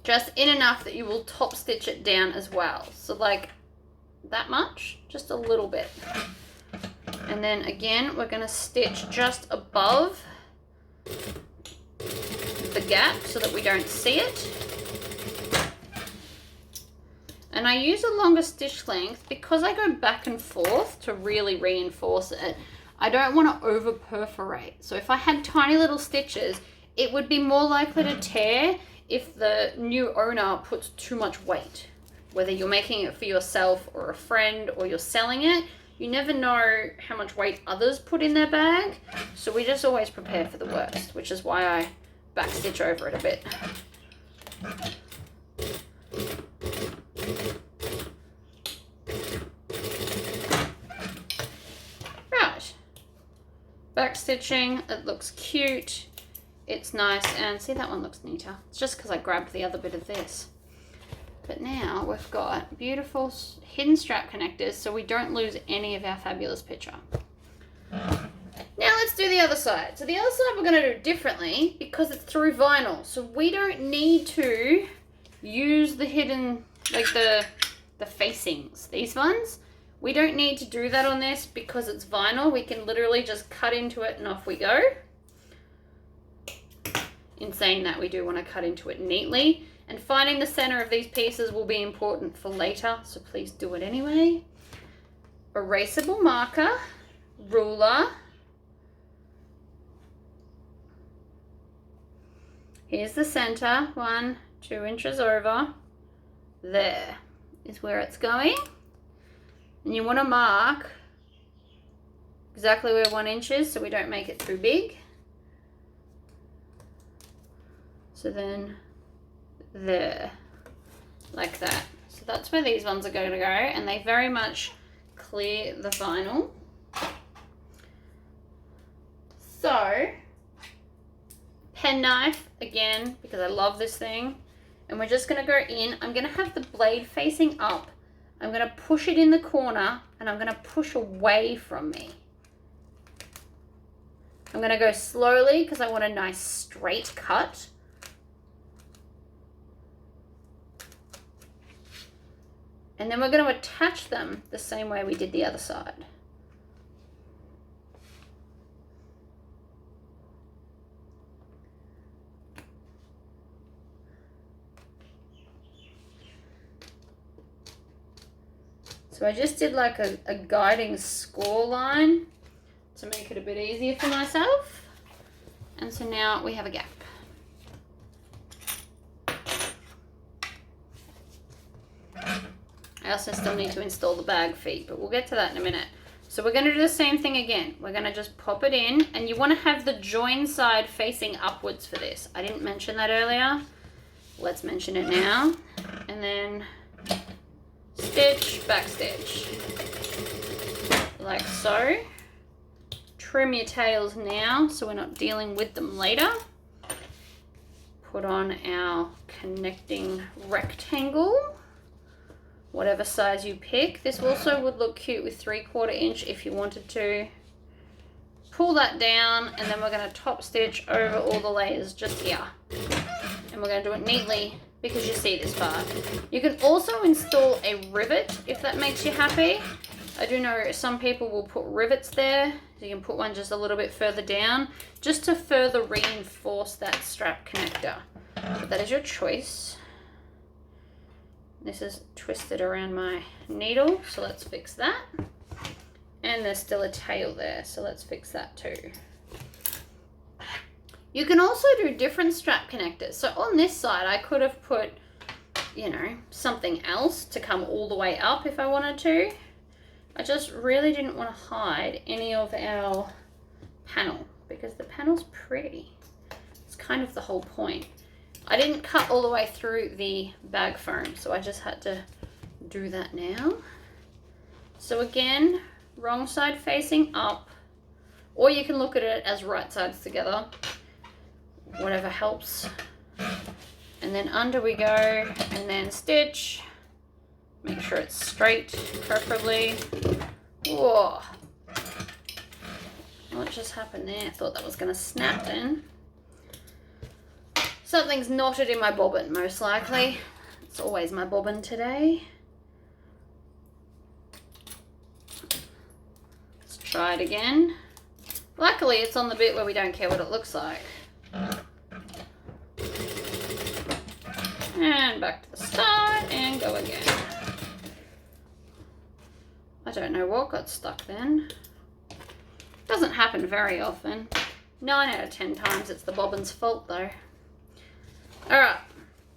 Speaker 2: Just in enough that you will top stitch it down as well. So like that much, just a little bit. And then again, we're going to stitch just above the gap so that we don't see it. And I use a longer stitch length because I go back and forth to really reinforce it. I don't want to over perforate. So if I had tiny little stitches, it would be more likely to tear if the new owner puts too much weight. Whether you're making it for yourself or a friend or you're selling it, you never know how much weight others put in their bag. So we just always prepare for the worst, which is why I back stitch over it a bit. Right. Back stitching, it looks cute. It's nice, and see, that one looks neater. It's just because I grabbed the other bit of this. But now we've got beautiful hidden strap connectors so we don't lose any of our fabulous picture. Now let's do the other side. So the other side we're going to do differently because it's through vinyl. So we don't need to use the hidden, like the facings, these ones. We don't need to do that on this because it's vinyl. We can literally just cut into it and off we go. In saying that, we do want to cut into it neatly. And finding the center of these pieces will be important for later, so please do it anyway. Erasable marker, ruler. Here's the center, 1, 2 inches over. there is where it's going. And you want to mark exactly where 1 inch is so we don't make it too big. So then there, like that. So that's where these ones are going to go, and they very much clear the vinyl. So, penknife again, because I love this thing, and we're just going to go in. I'm going to have the blade facing up. I'm going to push it in the corner, and I'm going to push away from me. I'm going to go slowly because I want a nice straight cut. And then we're going to attach them the same way we did the other side. So I just did like a guiding score line to make it a bit easier for myself. And so now we have a gap. I also still need to install the bag feet, but we'll get to that in a minute. So we're going to do the same thing again. We're going to just pop it in, and you want to have the join side facing upwards for this. I didn't mention that earlier. Let's mention it now. And then stitch, back stitch. Like so. Trim your tails now so we're not dealing with them later. Put on our connecting rectangle. Whatever size you pick. This also would look cute with 3/4 inch if you wanted to. Pull that down, and then we're going to top stitch over all the layers just here. And we're going to do it neatly because you see this part. You can also install a rivet if that makes you happy. I do know some people will put rivets there. So you can put one just a little bit further down just to further reinforce that strap connector. But that is your choice. This is twisted around my needle, so let's fix that. And there's still a tail there, so let's fix that too. You can also do different strap connectors. So on this side, I could have put, you know, something else to come all the way up if I wanted to. I just really didn't want to hide any of our panel because the panel's pretty. It's kind of the whole point. I didn't cut all the way through the bag foam, so I just had to do that now. So again, wrong side facing up, or you can look at it as right sides together, whatever helps. And then under we go, and then stitch. Make sure it's straight, preferably. Whoa. What just happened there? I thought that was going to snap then. Something's knotted in my bobbin, most likely. It's always my bobbin today. Let's try it again. Luckily, it's on the bit where we don't care what it looks like. And back to the start, and go again. I don't know what got stuck then. Doesn't happen very often. 9 out of 10 times it's the bobbin's fault though. Alright,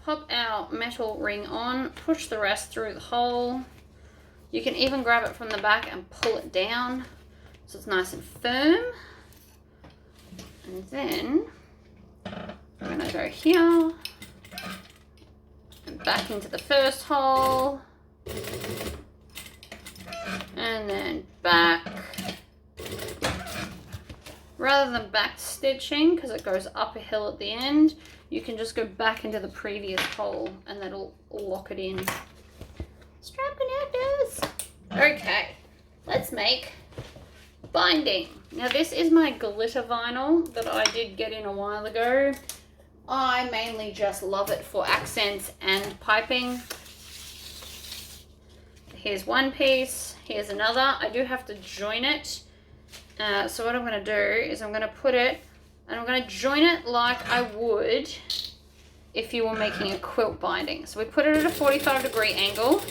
Speaker 2: pop our metal ring on, push the rest through the hole. You can even grab it from the back and pull it down so it's nice and firm. And then we're going to go here and back into the first hole. And then back. Rather than back stitching, because it goes up a hill at the end, you can just go back into the previous hole and that'll lock it in. Strap connectors! Okay, let's make binding. Now this is my glitter vinyl that I did get in a while ago. I mainly just love it for accents and piping. Here's one piece, here's another. I do have to join it. So what I'm going to do is I'm going to put it, and I'm going to join it like I would if you were making a quilt binding. So we put it at a 45-degree angle,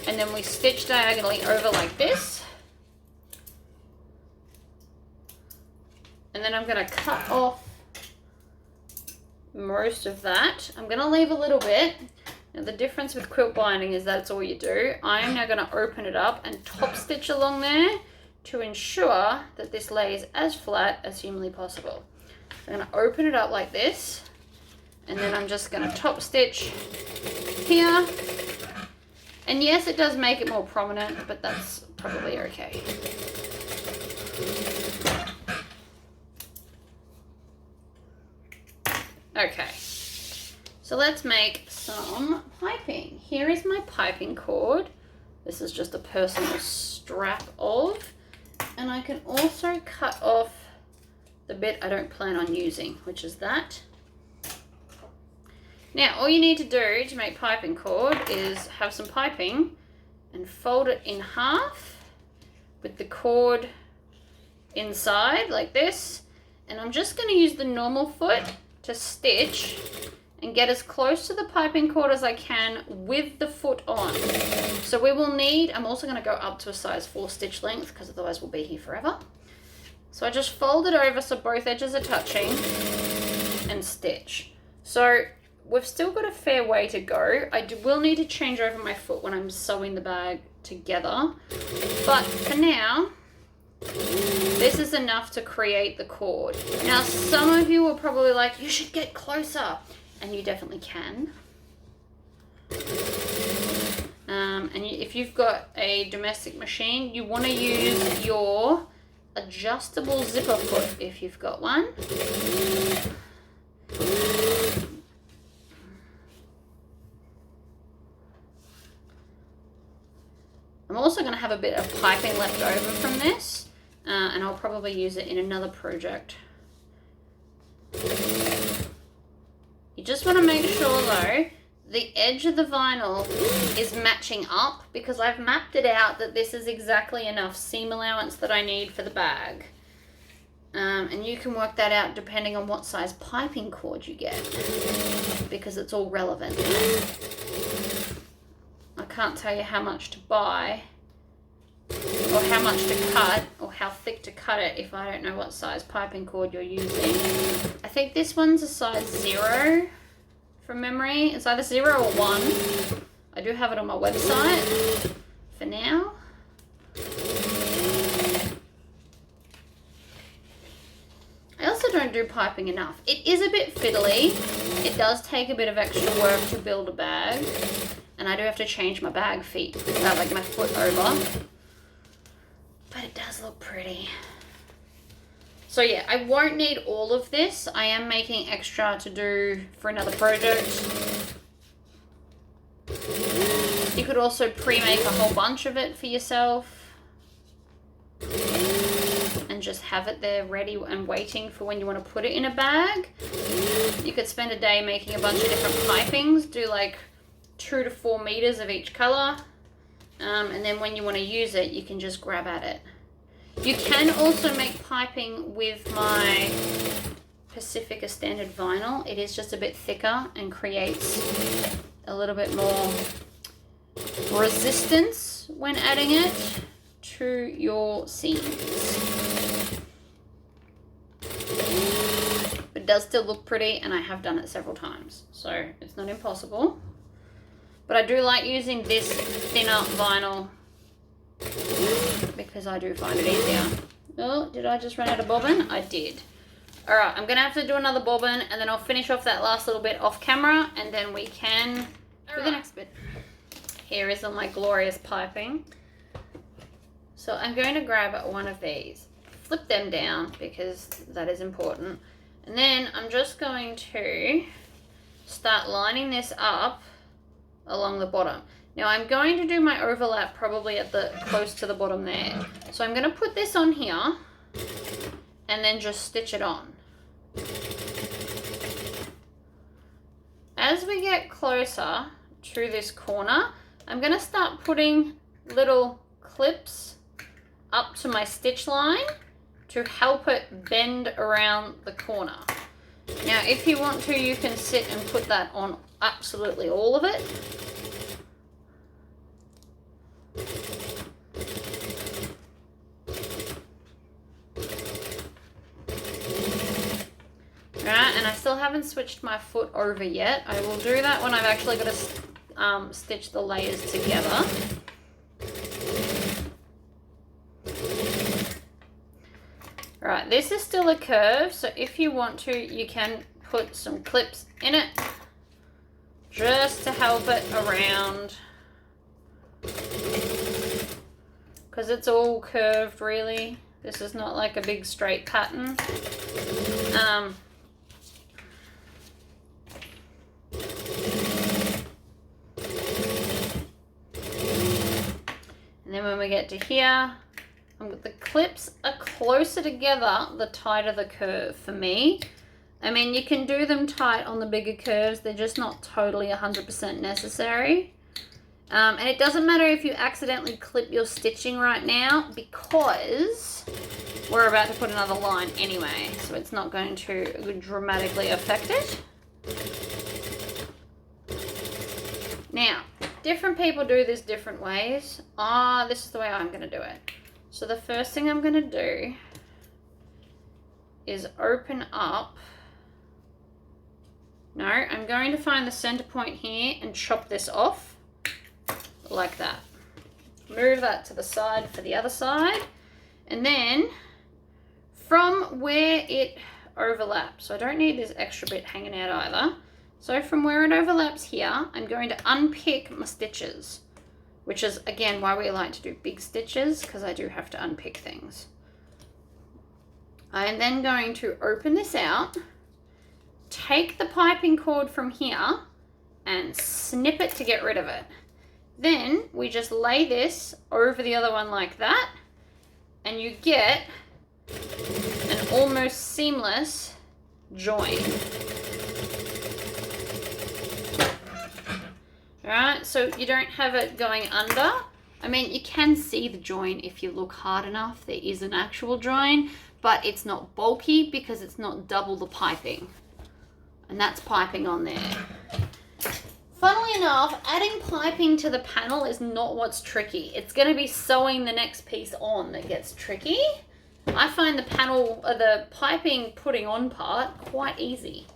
Speaker 2: and then we stitch diagonally over like this. And then I'm going to cut off most of that. I'm going to leave a little bit, Now the difference with quilt binding is that's all you do. I am now going to open it up and top stitch along there to ensure that this lays as flat as humanly possible. I'm going to open it up like this, and then I'm just going to top stitch here. And yes, it does make it more prominent, but that's probably okay. Okay, so let's make some piping. Here is my piping cord. This is just a personal strap of, and I can also cut off the bit I don't plan on using, which is that. Now, all you need to do to make piping cord is have some piping and fold it in half with the cord inside like this. And I'm just going to use the normal foot to stitch and get as close to the piping cord as I can with the foot on. So we will need, I'm also going to go up to a size 4 stitch length because otherwise we'll be here forever. So I just fold it over so both edges are touching and stitch. So we've still got a fair way to go. I will need to change over my foot when I'm sewing the bag together. But for now, this is enough to create the cord. Now, some of you are probably like, you should get closer. And you definitely can. If you've got a domestic machine, you want to use your adjustable zipper foot if you've got one. I'm also going to have a bit of piping left over from this, and I'll probably use it in another project. You just want to make sure though, the edge of the vinyl is matching up, because I've mapped it out that this is exactly enough seam allowance that I need for the bag. And you can work that out depending on what size piping cord you get, because it's all relevant. I can't tell you how much to buy or how much to cut or how thick to cut it if I don't know what size piping cord you're using. I think this one's a size 0 from memory. It's either 0 or 1. I do have it on my website for now. I also don't do piping enough. It is a bit fiddly. It does take a bit of extra work to build a bag. And I do have to change my bag feet, like my foot over. But it does look pretty. So yeah, I won't need all of this. I am making extra to do for another project. You could also pre-make a whole bunch of it for yourself. And just have it there ready and waiting for when you want to put it in a bag. You could spend a day making a bunch of different pipings, do like 2 to 4 meters of each color, and then when you want to use it, you can just grab at it. You can also make piping with my Pacifica standard vinyl. It is just a bit thicker and creates a little bit more resistance when adding it to your seams. It does still look pretty, and I have done it several times, so it's not impossible. But I do like using this thinner vinyl because I do find it easier. Oh, did I just run out of bobbin? I did. Alright, I'm going to have to do another bobbin, and then I'll finish off that last little bit off camera, and then we can do the next bit. Here is all my glorious piping. So I'm going to grab one of these, flip them down because that is important, and then I'm just going to start lining this up along the bottom. Now I'm going to do my overlap probably at the close to the bottom there. So I'm going to put this on here and then just stitch it on. As we get closer to this corner, I'm going to start putting little clips up to my stitch line to help it bend around the corner. Now if you want to, you can sit and put that on absolutely all of it. Alright, and I still haven't switched my foot over yet. I will do that when I've actually got stitch the layers together. Right, this is still a curve, so if you want to, you can put some clips in it just to help it around, because it's all curved really. This is not like a big straight pattern. And then when we get to here, the clips are closer together the tighter the curve for me. I mean, you can do them tight on the bigger curves, they're just not totally 100% necessary. And it doesn't matter if you accidentally clip your stitching right now, because we're about to put another line anyway, so it's not going to dramatically affect it. Now, different people do this different ways. This is the way I'm going to do it. So the first thing I'm going to do is open up. No, I'm going to find the center point here and chop this off like that. Move that to the side for the other side. And then from where it overlaps, so I don't need this extra bit hanging out either. So from where it overlaps here, I'm going to unpick my stitches, which is again why we like to do big stitches, because I do have to unpick things. I am then going to open this out, take the piping cord from here and snip it to get rid of it. Then we just lay this over the other one like that, and you get an almost seamless join. Alright, so you don't have it going under. I mean, you can see the join if you look hard enough. There is an actual join, but it's not bulky because it's not double the piping. And that's piping on there. Funnily enough, adding piping to the panel is not what's tricky. It's going to be sewing the next piece on that gets tricky. I find the piping putting on part quite easy.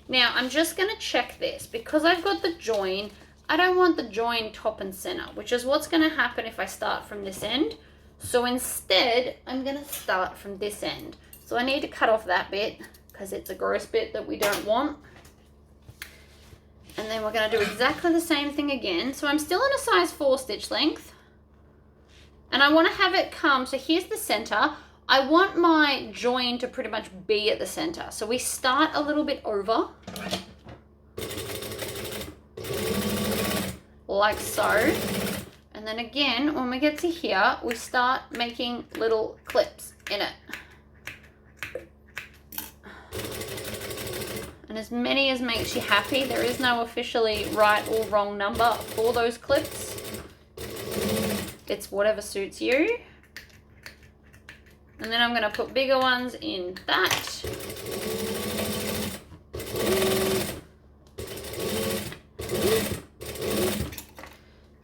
Speaker 2: Now, I'm just going to check this. Because I've got the join, I don't want the join top and center, which is what's going to happen if I start from this end. So instead, I'm going to start from this end. So I need to cut off that bit because it's a gross bit that we don't want. And then we're going to do exactly the same thing again. So I'm still in a size 4 stitch length. And I want to have it come, so here's the center. I want my join to pretty much be at the center. So we start a little bit over. Like so. And then again, when we get to here, we start making little clips in it. And as many as makes you happy. There is no officially right or wrong number for those clips. It's whatever suits you. And then I'm going to put bigger ones in that.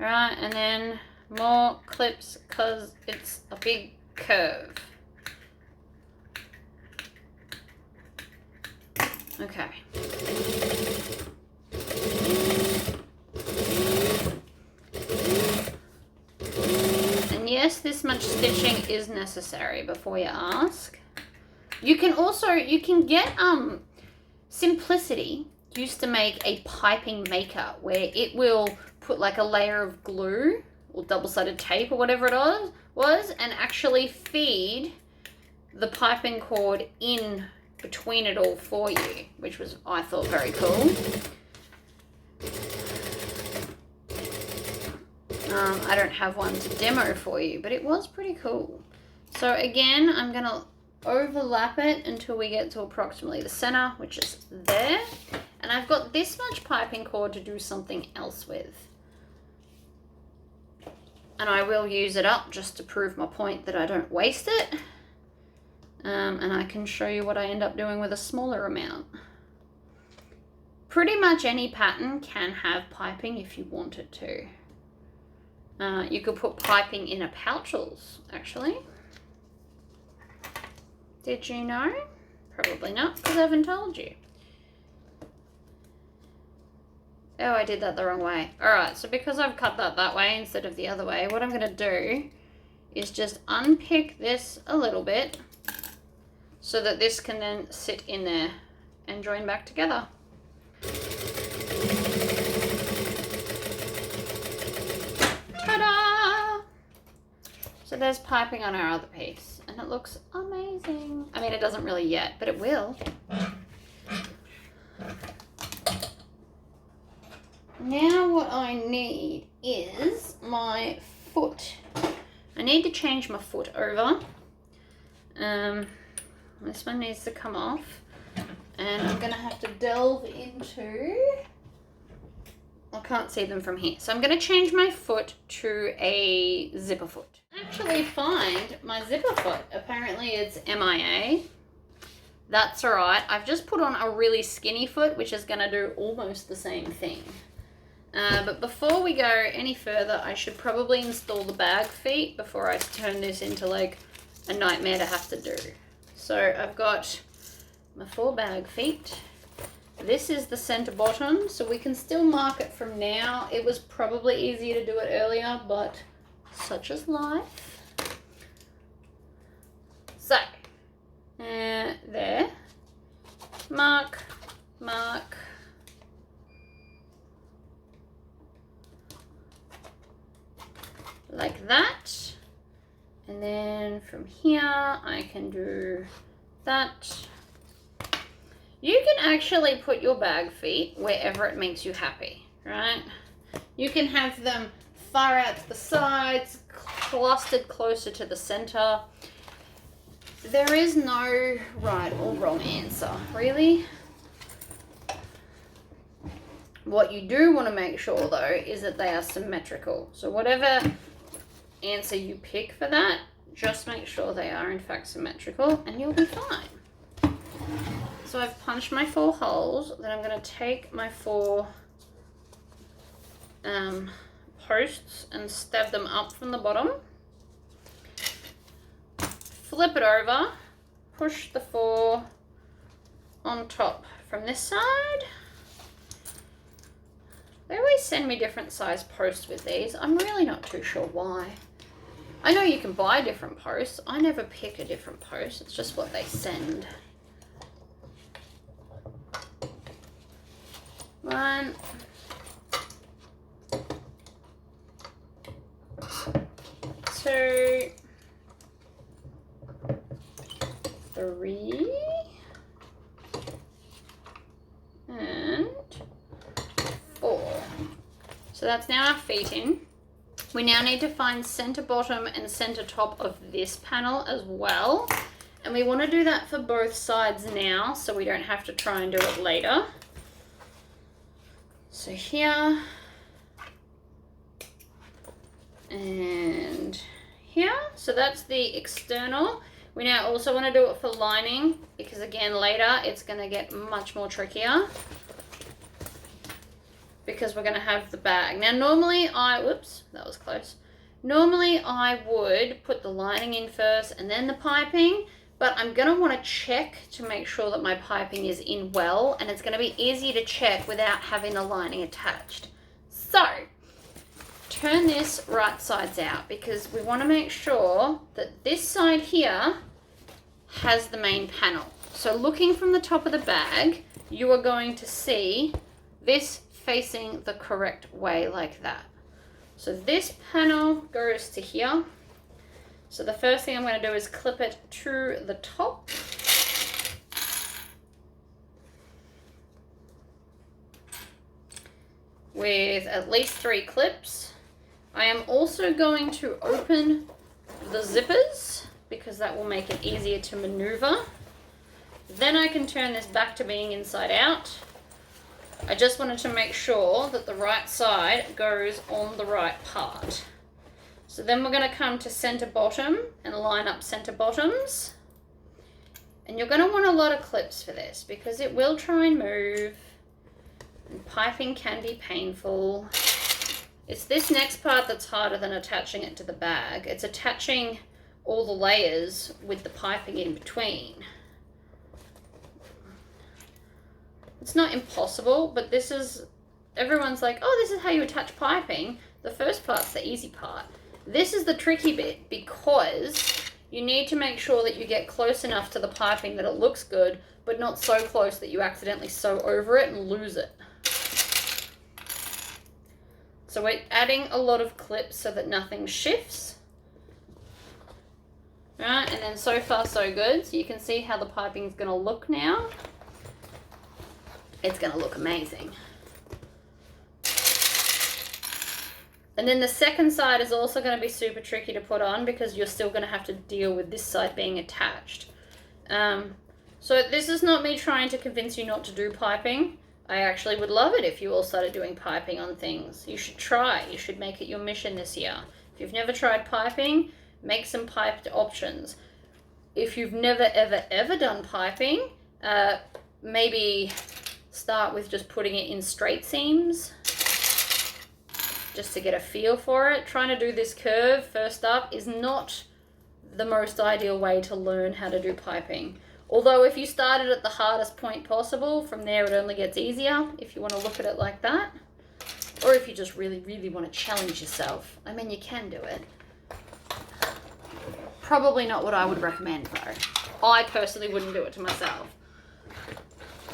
Speaker 2: Alright, and then more clips because it's a big curve. Okay. And yes, this much stitching is necessary before you ask. You can get Simplicity used to make a piping maker where it will put like a layer of glue or double-sided tape or whatever it was and actually feed the piping cord in between it all for you, which was, I thought, very cool. I don't have one to demo for you, but it was pretty cool. So again, I'm going to overlap it until we get to approximately the center, which is there. And I've got this much piping cord to do something else with. And I will use it up just to prove my point that I don't waste it. And I can show you what I end up doing with a smaller amount. Pretty much any pattern can have piping if you want it to. You could put piping in a pouches, actually. Did you know? Probably not, because I haven't told you. Oh, I did that the wrong way. Alright, so because I've cut that way instead of the other way, what I'm going to do is just unpick this a little bit so that this can then sit in there and join back together. Ta-da! So there's piping on our other piece, and it looks amazing. I mean, it doesn't really yet, but it will. Now what I need is my foot. I need to change my foot over. This one needs to come off, and I'm gonna have to delve into, I can't see them from here. So I'm gonna change my foot to a zipper foot. I actually find my zipper foot, apparently it's MIA. That's all right. I've just put on a really skinny foot, which is gonna do almost the same thing. But before we go any further, I should probably install the bag feet before I turn this into like a nightmare to have to do. So I've got my 4 bag feet. This is the center bottom, so we can still mark it from now. It was probably easier to do it earlier, but such is life. So, there, mark, mark. Like that, and then from here I can do that. You can actually put your bag feet wherever it makes you happy, right? You can have them far out to the sides, clustered closer to the center. There is no right or wrong answer, really. What you do want to make sure though is that they are symmetrical. So whatever answer you pick for that, just make sure they are in fact symmetrical and you'll be fine. So I've punched my 4 holes, then I'm going to take my 4 posts and stab them up from the bottom, flip it over, push the 4 on top from this side. They always send me different size posts with these. I'm really not too sure why. I know you can buy different posts. I never pick a different post. It's just what they send. 1, 2, 3, and 4. So that's now our feet in. We now need to find center bottom and center top of this panel as well. And we want to do that for both sides now so we don't have to try and do it later. So here and here. So that's the external. We now also want to do it for lining because again later it's going to get much more trickier, because we're going to have the bag. Now normally whoops, that was close. Normally I would put the lining in first and then the piping, but I'm going to want to check to make sure that my piping is in well, and it's going to be easy to check without having the lining attached. So, turn this right sides out because we want to make sure that this side here has the main panel. So looking from the top of the bag, you are going to see this facing the correct way like that. So this panel goes to here. So the first thing I'm going to do is clip it to the top. With at least 3 clips. I am also going to open the zippers because that will make it easier to maneuver. Then I can turn this back to being inside out. I just wanted to make sure that the right side goes on the right part. So then we're going to come to center bottom and line up center bottoms. And you're going to want a lot of clips for this because it will try and move. And piping can be painful. It's this next part that's harder than attaching it to the bag. It's attaching all the layers with the piping in between. It's not impossible, but this is everyone's like, oh, this is how you attach piping. The first part's the easy part. This is the tricky bit, because you need to make sure that you get close enough to the piping that it looks good, but not so close that you accidentally sew over it and lose it. So we're adding a lot of clips so that nothing shifts. Right, and then so far so good. So you can see how the piping is going to look now. It's going to look amazing. And then the second side is also going to be super tricky to put on, because you're still going to have to deal with this side being attached. So this is not me trying to convince you not to do piping. I actually would love it if you all started doing piping on things. You should try. You should make it your mission this year. If you've never tried piping, make some piped options. If you've never, ever done piping, maybe start with just putting it in straight seams, just to get a feel for it. Trying to do this curve first up is not the most ideal way to learn how to do piping. Although if you started at the hardest point possible, from there it only gets easier, if you want to look at it like that. Or if you just really, really want to challenge yourself. I mean, you can do it. Probably not what I would recommend though. I personally wouldn't do it to myself.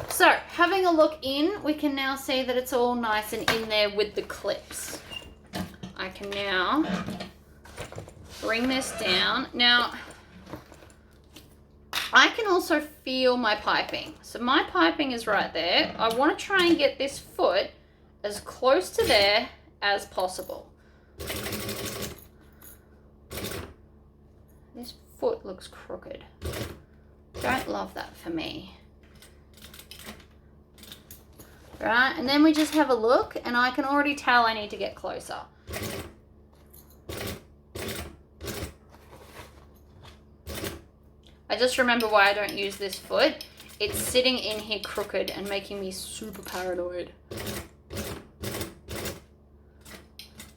Speaker 2: So, having a look in, we can now see that it's all nice and in there with the clips. I can now bring this down. Now, I can also feel my piping. So my piping is right there. I want to try and get this foot as close to there as possible. This foot looks crooked. Don't love that for me. Right, and then we just have a look, and I can already tell I need to get closer. I just remember why I don't use this foot. It's sitting in here crooked and making me super paranoid.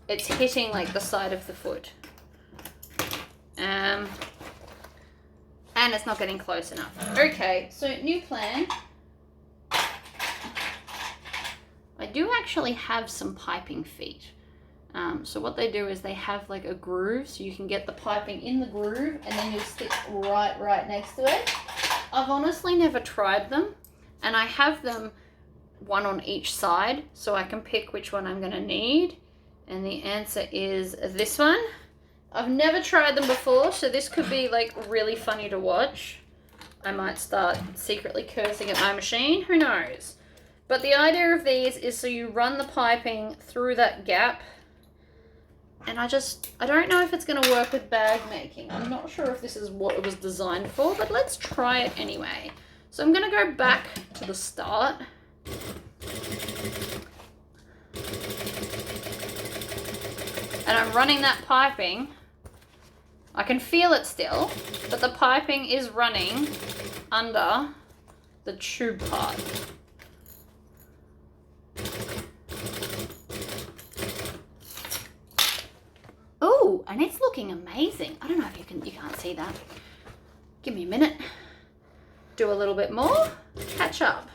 Speaker 2: It's hitting like the side of the foot. And it's not getting close enough. Okay, so new plan. I do actually have some piping feet. So what they do is they have like a groove, so you can get the piping in the groove and then you'll stick right next to it. I've honestly never tried them, and I have them one on each side, so I can pick which one I'm gonna need. And the answer is this one. I've never tried them before, so this could be like really funny to watch. I might start secretly cursing at my machine, who knows? But the idea of these is so you run the piping through that gap. And I don't know if it's going to work with bag making. I'm not sure if this is what it was designed for, but let's try it anyway. So I'm going to go back to the start. And I'm running that piping. I can feel it still, but the piping is running under the tube part. Oh, and it's looking amazing. I don't know if you can't see that. Give me a minute. Do a little bit more. Catch up.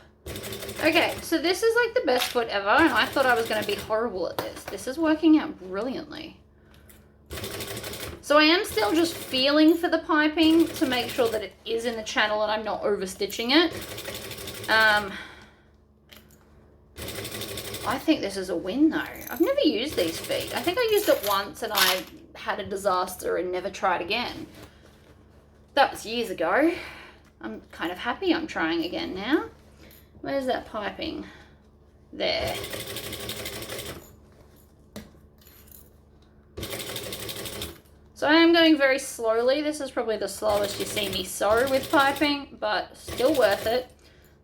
Speaker 2: Okay, so this is like the best foot ever, and I thought I was going to be horrible at this. This is working out brilliantly. So I am still just feeling for the piping to make sure that it is in the channel and I'm not overstitching it. I think this is a win though. I've never used these feet. I think I used it once and I had a disaster and never tried again. That was years ago. I'm kind of happy I'm trying again now. Where's that piping? There. So I am going very slowly. This is probably the slowest you see me sew with piping, but still worth it.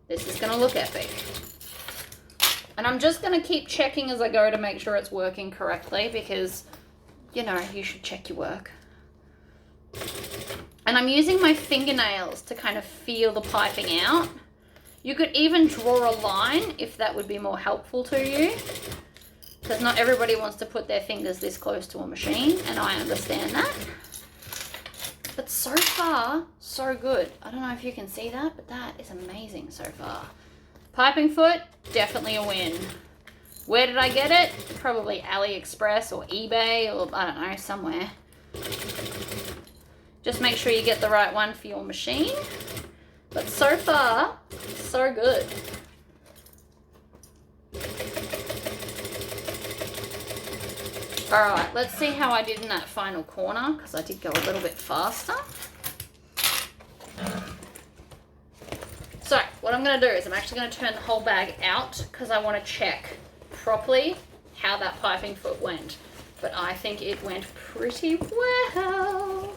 Speaker 2: This is going to look epic. And I'm just going to keep checking as I go to make sure it's working correctly because, you know, you should check your work. And I'm using my fingernails to kind of feel the piping out. You could even draw a line if that would be more helpful to you. Because not everybody wants to put their fingers this close to a machine, and I understand that. But so far, so good. I don't know if you can see that, but that is amazing so far. Piping foot, definitely a win. Where did I get it? Probably AliExpress or eBay or I don't know, somewhere. Just make sure you get the right one for your machine. But so far, so good. Alright, let's see how I did in that final corner, because I did go a little bit faster. So, what I'm going to do is I'm actually going to turn the whole bag out, because I want to check properly how that piping foot went. But I think it went pretty well.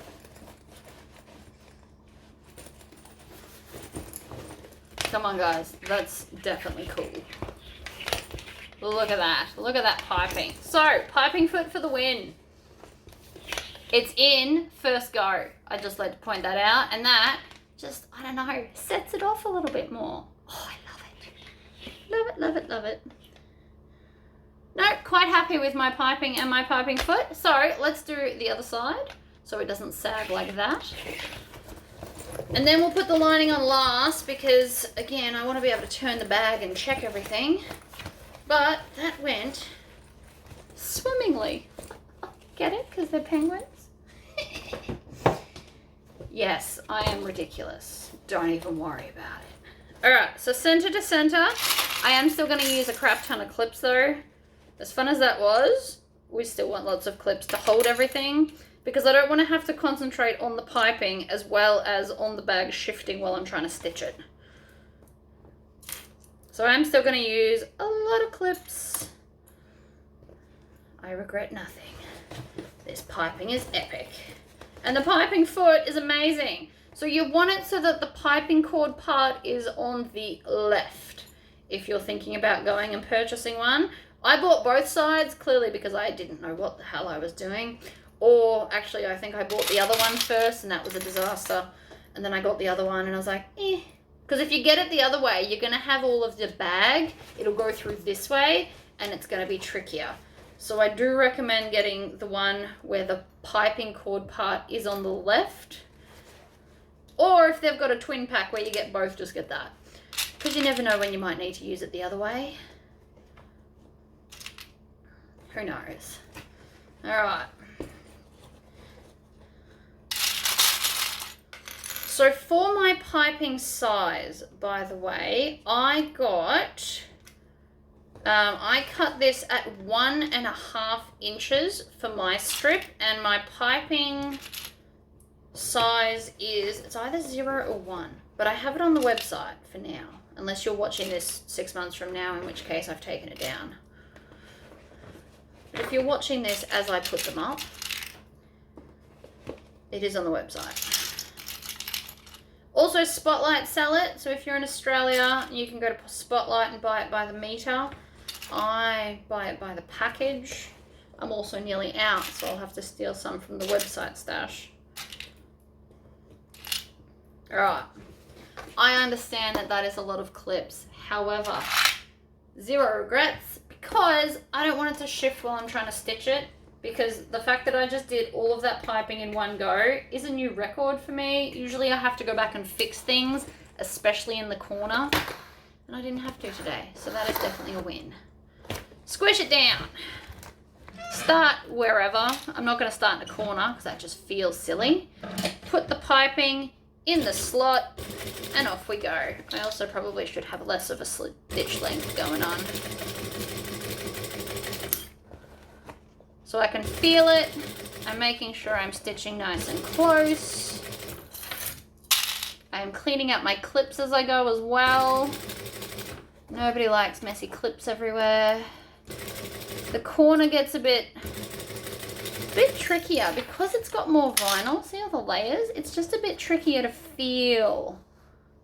Speaker 2: Come on, guys. That's definitely cool. Look at that. Look at that piping. So, piping foot for the win. It's in first go. I just like to point that out. And that just, I don't know, sets it off a little bit more. Oh, I love it. Love it, love it, love it. No, quite happy with my piping and my piping foot. So, let's do the other side so it doesn't sag like that. And then we'll put the lining on last because, again, I want to be able to turn the bag and check everything. But that went swimmingly. Get it? Because they're penguins? Yes, I am ridiculous. Don't even worry about it. Alright, so center to center. I am still going to use a crap ton of clips though. As fun as that was, we still want lots of clips to hold everything because I don't want to have to concentrate on the piping as well as on the bag shifting while I'm trying to stitch it. So I'm still going to use a lot of clips. I regret nothing. This piping is epic. And the piping foot is amazing. So you want it so that the piping cord part is on the left. If you're thinking about going and purchasing one. I bought both sides, clearly because I didn't know what the hell I was doing. Or actually I think I bought the other one first and that was a disaster. And then I got the other one and I was like, eh. Because if you get it the other way, you're going to have all of the bag. It'll go through this way and it's going to be trickier. So I do recommend getting the one where the piping cord part is on the left. Or if they've got a twin pack where you get both, just get that. Because you never know when you might need to use it the other way. Who knows? Alright. So for my piping size, by the way, I cut this at 1.5 inches for my strip, and my piping size is, it's either 0 or 1, but I have it on the website for now, unless you're watching this 6 months from now, in which case I've taken it down. But if you're watching this as I put them up, it is on the website. Also, Spotlight sell it, so if you're in Australia, you can go to Spotlight and buy it by the meter. I buy it by the package. I'm also nearly out, so I'll have to steal some from the website stash. Alright. I understand that that is a lot of clips. However, zero regrets, because I don't want it to shift while I'm trying to stitch it. Because the fact that I just did all of that piping in one go is a new record for me. Usually I have to go back and fix things, especially in the corner. And I didn't have to today, so that is definitely a win. Squish it down. Start wherever. I'm not going to start in the corner because that just feels silly. Put the piping in the slot and off we go. I also probably should have less of a stitch length going on. So I can feel it. I'm making sure I'm stitching nice and close. I am cleaning up my clips as I go as well. Nobody likes messy clips everywhere. The corner gets a bit trickier because it's got more vinyl. See all the layers? It's just a bit trickier to feel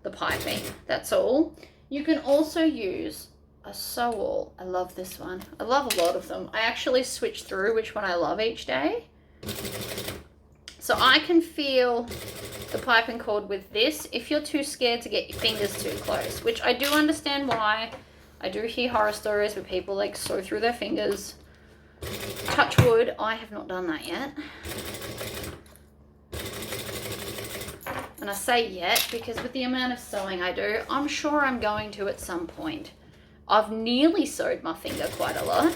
Speaker 2: the piping. That's all. You can also use a sew-all. I love this one. I love a lot of them. I actually switch through which one I love each day. So I can feel the piping cord with this if you're too scared to get your fingers too close, which I do understand why. I do hear horror stories where people like sew through their fingers. Touch wood, I have not done that yet. And I say yet because with the amount of sewing I do, I'm sure I'm going to at some point. I've nearly sewed my finger quite a lot.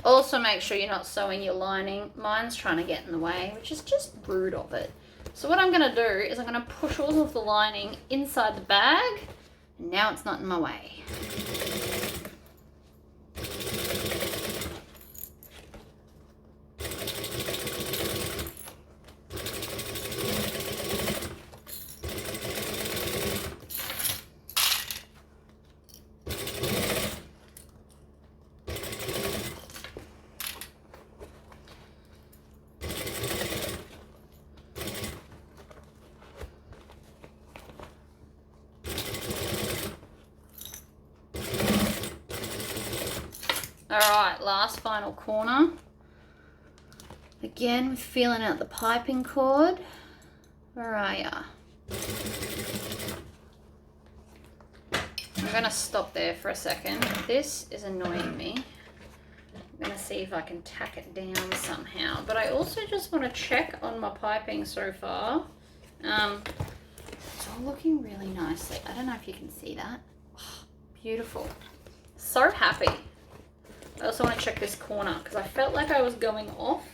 Speaker 2: Also make sure you're not sewing your lining. Mine's trying to get in the way, which is just rude of it. So what I'm going to do is I'm going to push all of the lining inside the bag, and now it's not in my way. Alright, last final corner. Again, we're feeling out the piping cord. Where are ya? I'm going to stop there for a second. This is annoying me. I'm going to see if I can tack it down somehow. But I also just want to check on my piping so far. It's all looking really nicely. I don't know if you can see that. Oh, beautiful. So happy. I also want to check this corner because I felt like I was going off.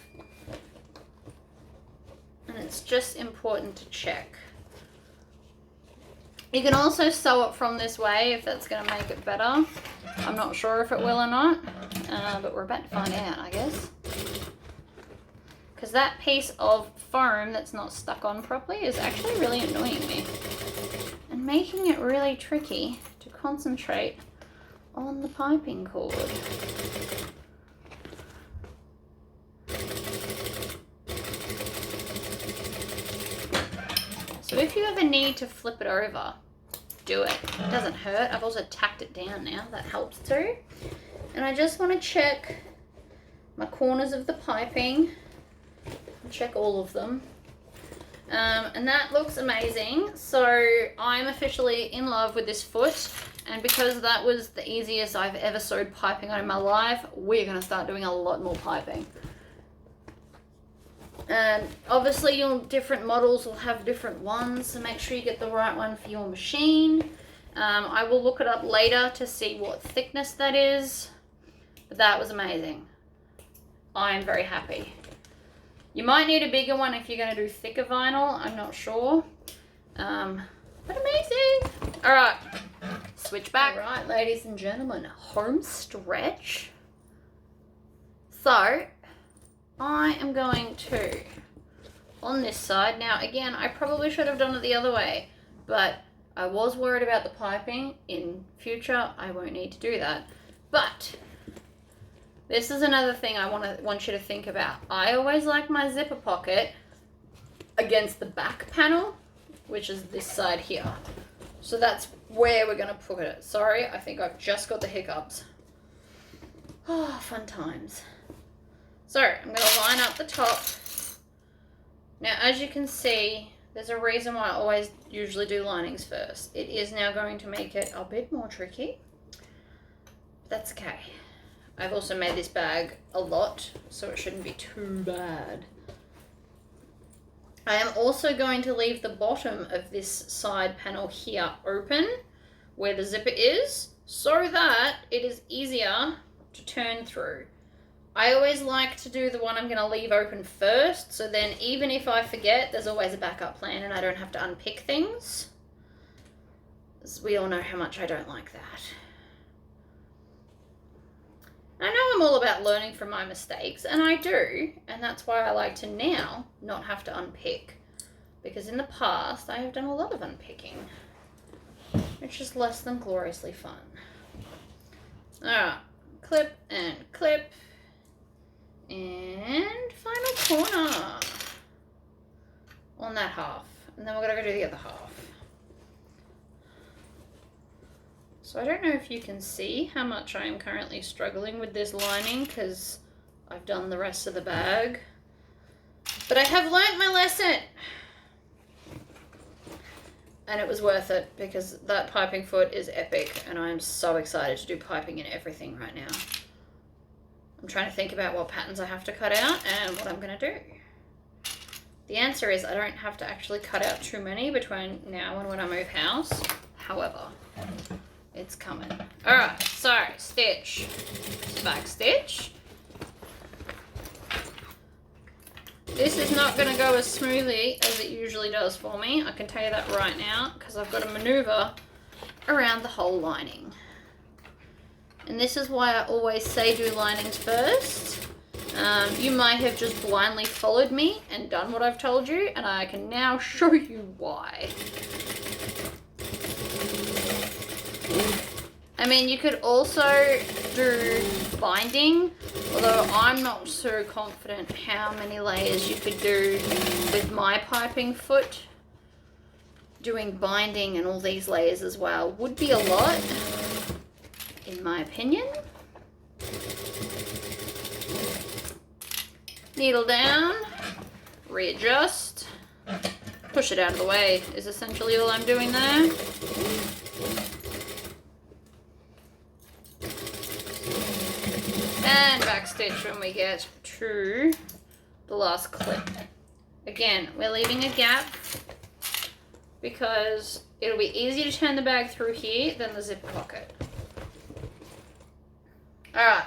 Speaker 2: And it's just important to check. You can also sew it from this way if that's going to make it better. I'm not sure if it will or not, but we're about to find out, I guess. Because that piece of foam that's not stuck on properly is actually really annoying me. And making it really tricky to concentrate on the piping cord. So if you ever need to flip it over, do it. It doesn't hurt. I've also tacked it down now. That helps too. And I just want to check my corners of the piping. Check all of them. And that looks amazing. So I'm officially in love with this foot. And because that was the easiest I've ever sewed piping on in my life, we're going to start doing a lot more piping. And obviously your different models will have different ones, so make sure you get the right one for your machine. I will look it up later to see what thickness that is. But that was amazing. I am very happy. You might need a bigger one if you're going to do thicker vinyl. I'm not sure. But amazing. All right. Switch back. All right, ladies and gentlemen. Home stretch. So, I am going to, on this side. Now, again, I probably should have done it the other way. But I was worried about the piping. In future, I won't need to do that. But this is another thing I want you to think about. I always like my zipper pocket against the back panel, which is this side here. So that's where we're going to put it. Sorry, I think I've just got the hiccups. Oh, fun times. So I'm going to line up the top. Now, as you can see, there's a reason why I always usually do linings first. It is now going to make it a bit more tricky. That's okay. I've also made this bag a lot, so it shouldn't be too bad. I am also going to leave the bottom of this side panel here open, where the zipper is, so that it is easier to turn through. I always like to do the one I'm going to leave open first, so then even if I forget, there's always a backup plan and I don't have to unpick things. As we all know how much I don't like that. I know I'm all about learning from my mistakes, and I do, and that's why I like to now not have to unpick, because in the past I have done a lot of unpicking, which is less than gloriously fun. Alright, clip and clip, and final corner on that half, and then we're going to go do the other half. So I don't know if you can see how much I am currently struggling with this lining because I've done the rest of the bag. But I have learnt my lesson. And it was worth it because that piping foot is epic and I am so excited to do piping in everything right now. I'm trying to think about what patterns I have to cut out and what I'm going to do. The answer is I don't have to actually cut out too many between now and when I move house. However, it's coming. Alright, so stitch, back stitch. This is not going to go as smoothly as it usually does for me. I can tell you that right now because I've got to maneuver around the whole lining. And this is why I always say do linings first. You might have just blindly followed me and done what I've told you, and I can now show you why. I mean, you could also do binding, although I'm not so confident how many layers you could do with my piping foot. Doing binding and all these layers as well would be a lot, in my opinion. Needle down, readjust, push it out of the way is essentially all I'm doing there. And backstitch when we get to the last clip. Again, we're leaving a gap because it'll be easier to turn the bag through here than the zipper pocket. Alright,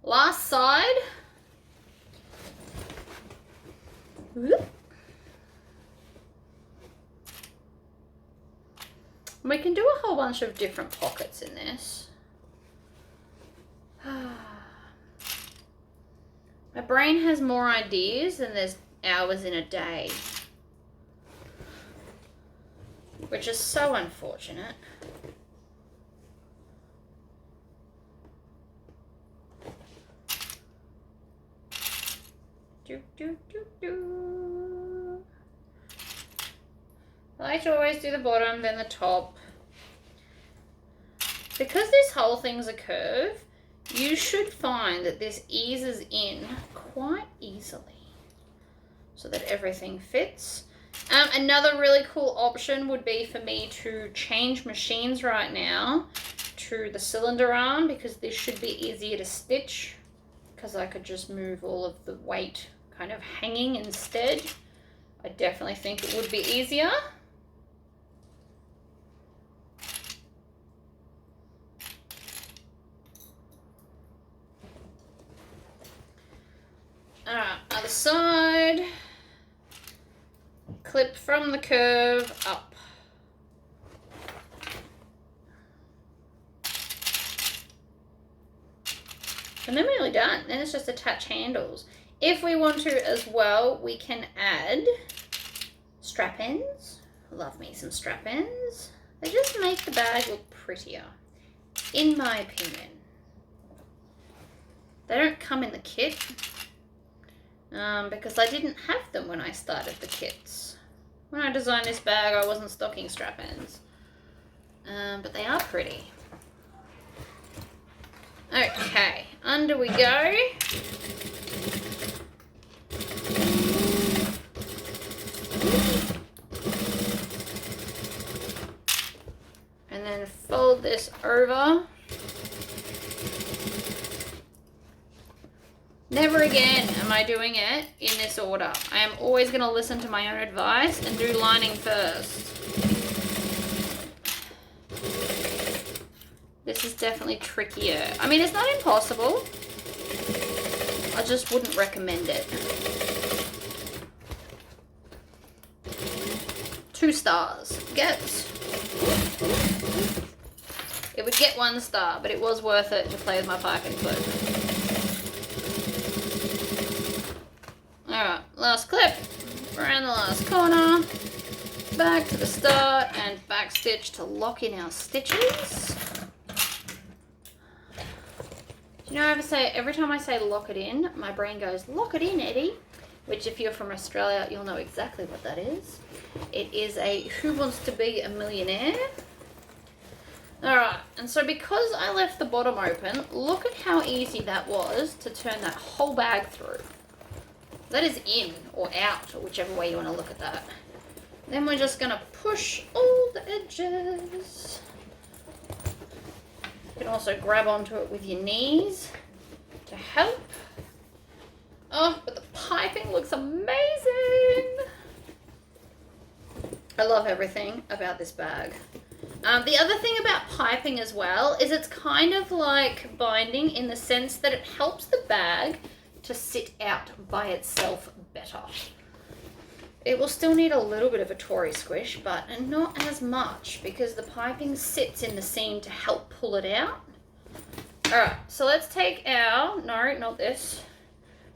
Speaker 2: last side. Whoop. We can do a whole bunch of different pockets in this. My brain has more ideas than there's hours in a day, which is so unfortunate. I like to always do the bottom, then the top. Because this whole thing's a curve, you should find that this eases in quite easily so that everything fits. Another really cool option would be for me to change machines right now to the cylinder arm, because this should be easier to stitch, because I could just move all of the weight kind of hanging instead. I definitely think it would be easier. Alright, other side. Clip from the curve up. And then we're nearly done. Then it's just attach handles. If we want to as well, we can add strap ends. Love me some strap ends. They just make the bag look prettier, in my opinion. They don't come in the kit, because I didn't have them when I started the kits. When I designed this bag, I wasn't stocking strap ends. But they are pretty. Okay, under we go. And then fold this over. Never again am I doing it in this order. I am always going to listen to my own advice and do lining first. This is definitely trickier. I mean, it's not impossible. I just wouldn't recommend it. 2 stars. It would get 1 star, but it was worth it to play with my piping foot. Alright, last clip, around the last corner, back to the start, and back stitch to lock in our stitches. Do you know, every time I say lock it in, my brain goes, lock it in, Eddie, which if you're from Australia, you'll know exactly what that is. It is a Who Wants to Be a Millionaire? Alright, and so because I left the bottom open, look at how easy that was to turn that whole bag through. That is in or out, or whichever way you want to look at that. Then we're just going to push all the edges. You can also grab onto it with your knees to help. Oh, but the piping looks amazing. I love everything about this bag. The other thing about piping as well is it's kind of like binding in the sense that it helps the bag to sit out by itself better. It will still need a little bit of a Tory squish, but not as much because the piping sits in the seam to help pull it out. All right, so let's take our, no, not this.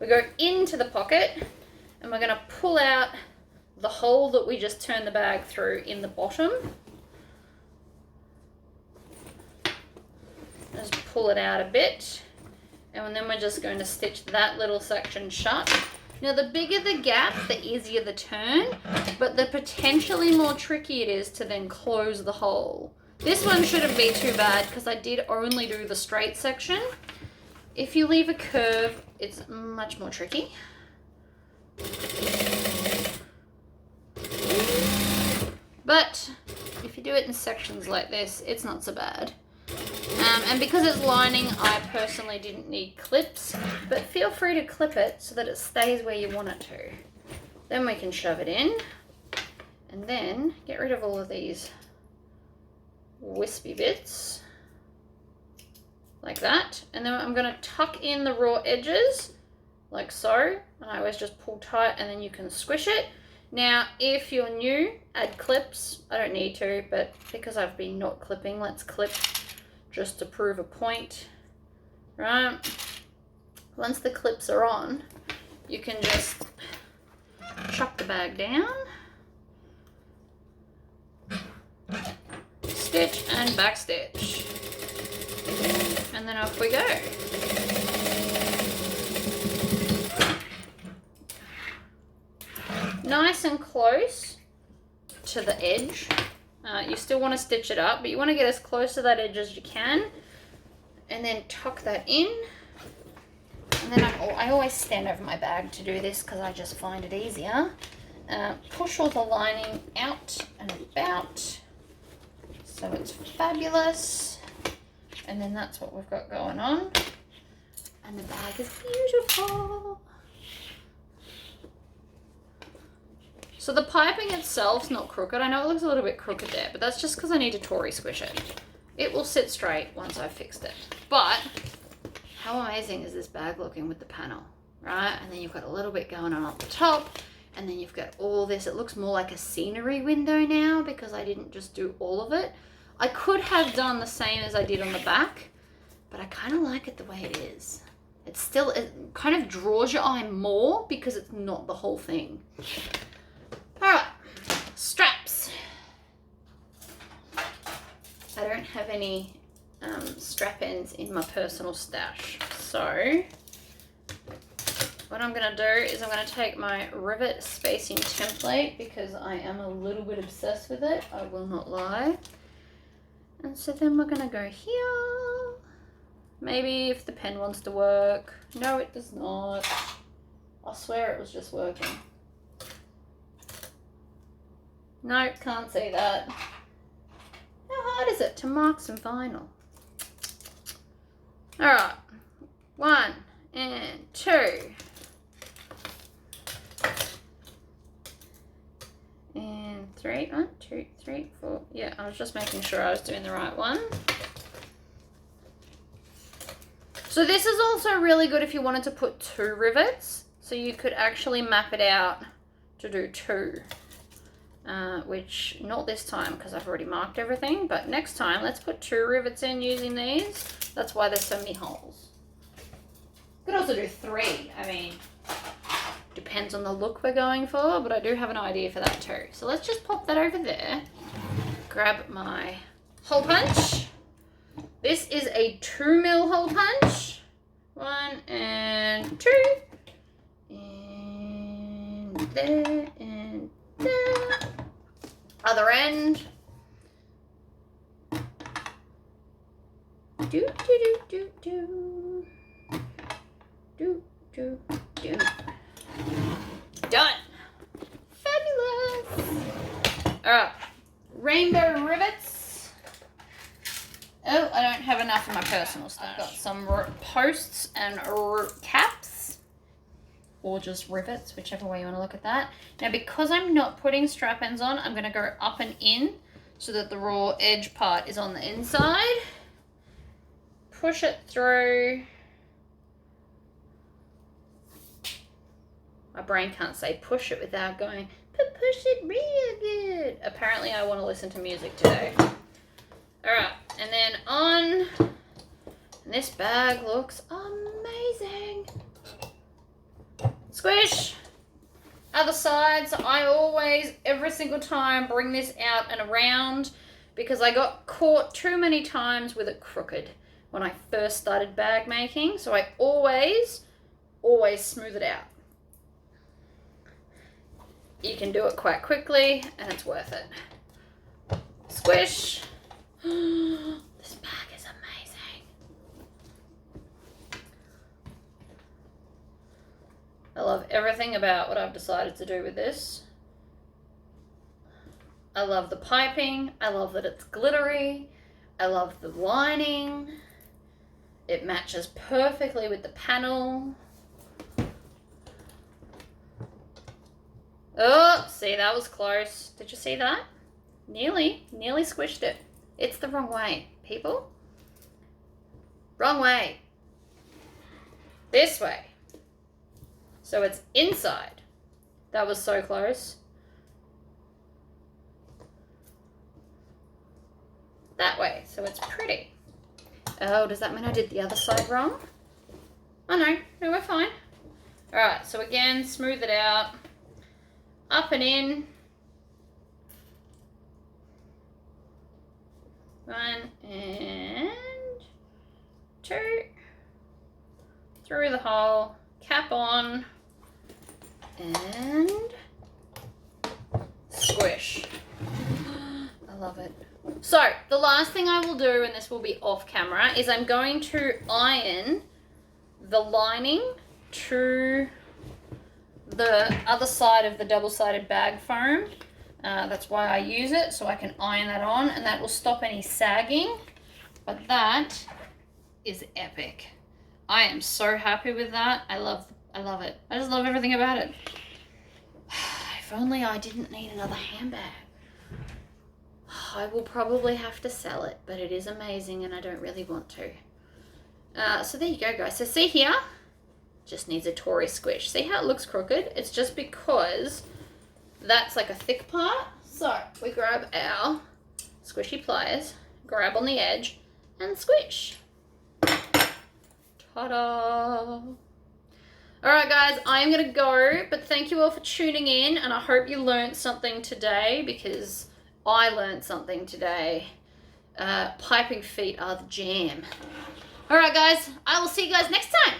Speaker 2: We go into the pocket and we're gonna pull out the hole that we just turned the bag through in the bottom. Just pull it out a bit, and then we're just going to stitch that little section shut. Now the bigger the gap, the easier the turn, but the potentially more tricky it is to then close the hole. This one shouldn't be too bad because I did only do the straight section. If you leave a curve, it's much more tricky. But if you do it in sections like this, it's not so bad. And because it's lining, I personally didn't need clips, but feel free to clip it so that it stays where you want it to. Then we can shove it in and then get rid of all of these wispy bits like that. And then I'm going to tuck in the raw edges like so. And I always just pull tight and then you can squish it. Now, if you're new, add clips. I don't need to, but because I've been not clipping, let's clip just to prove a point, right? Once the clips are on, you can just chuck the bag down, stitch and back stitch, and then off we go. Nice and close to the edge. You still want to stitch it up, but you want to get as close to that edge as you can, and then tuck that in. And then I always stand over my bag to do this because I just find it easier. Push all the lining out and about, so it's fabulous. And then that's what we've got going on. And the bag is beautiful. So the piping itself's not crooked. I know it looks a little bit crooked there, but that's just because I need to Tory squish it. It will sit straight once I've fixed it. But how amazing is this bag looking with the panel, right? And then you've got a little bit going on the top, and then you've got all this. It looks more like a scenery window now because I didn't just do all of it. I could have done the same as I did on the back, but I kind of like it the way it is. It's still, it kind of draws your eye more because it's not the whole thing. All right, straps. I don't have any strap ends in my personal stash. So what I'm gonna do is I'm gonna take my rivet spacing template because I am a little bit obsessed with it, I will not lie. And so then we're gonna go here. Maybe if the pen wants to work. No, it does not. I swear it was just working. Nope, can't see that. How hard is it to mark some vinyl? Alright, 1 and 2. And 3. 1, 2, 3, 4. Yeah, I was just making sure I was doing the right one. So this is also really good if you wanted to put 2 rivets. So you could actually map it out to do 2. Which, not this time because I've already marked everything, but next time let's put 2 rivets in using these. That's why there's so many holes. Could also do 3. I mean, depends on the look we're going for, but I do have an idea for that too. So let's just pop that over there. Grab my hole punch. This is a 2mm hole punch. 1 and 2. And there and there. Other end. Do, do, do, do, do. Do, do, do. Done. Fabulous. All right. Rainbow rivets. Oh, I don't have enough of my personal stuff. I've got some posts and caps, or just rivets, whichever way you want to look at that. Now, because I'm not putting strap ends on, I'm going to go up and in so that the raw edge part is on the inside. Push it through. My brain can't say push it without going, but push it real good. Apparently I want to listen to music today. Alright, and then on, and this bag looks amazing. Squish. Other side, so I always, every single time, bring this out and around because I got caught too many times with it crooked when I first started bag making. So I always smooth it out. You can do it quite quickly and it's worth it. Squish. This bag is amazing. I love everything about what I've decided to do with this. I love the piping. I love that it's glittery. I love the lining. It matches perfectly with the panel. Oh, see, that was close. Did you see that? Nearly squished it. It's the wrong way, people. Wrong way. This way. So it's inside. That was so close. That way, so it's pretty. Oh, does that mean I did the other side wrong? Oh no, we're fine. All right, so again, smooth it out. Up and in. 1 and 2. Through the hole, cap on, and squish. I love it. So the last thing I will do, and this will be off camera, is I'm going to iron the lining to the other side of the double-sided bag foam. That's why I use it, so I can iron that on, and that will stop any sagging. But that is epic. I am so happy with that. I love it. I just love everything about it. If only I didn't need another handbag. I will probably have to sell it, but it is amazing and I don't really want to. So there you go, guys. So see here, just needs a Tory squish. See how it looks crooked? It's just because that's like a thick part. So we grab our squishy pliers, grab on the edge, and squish. Ta-da! Alright guys, I am going to go, but thank you all for tuning in, and I hope you learned something today, because I learned something today. Piping feet are the jam. Alright guys, I will see you guys next time.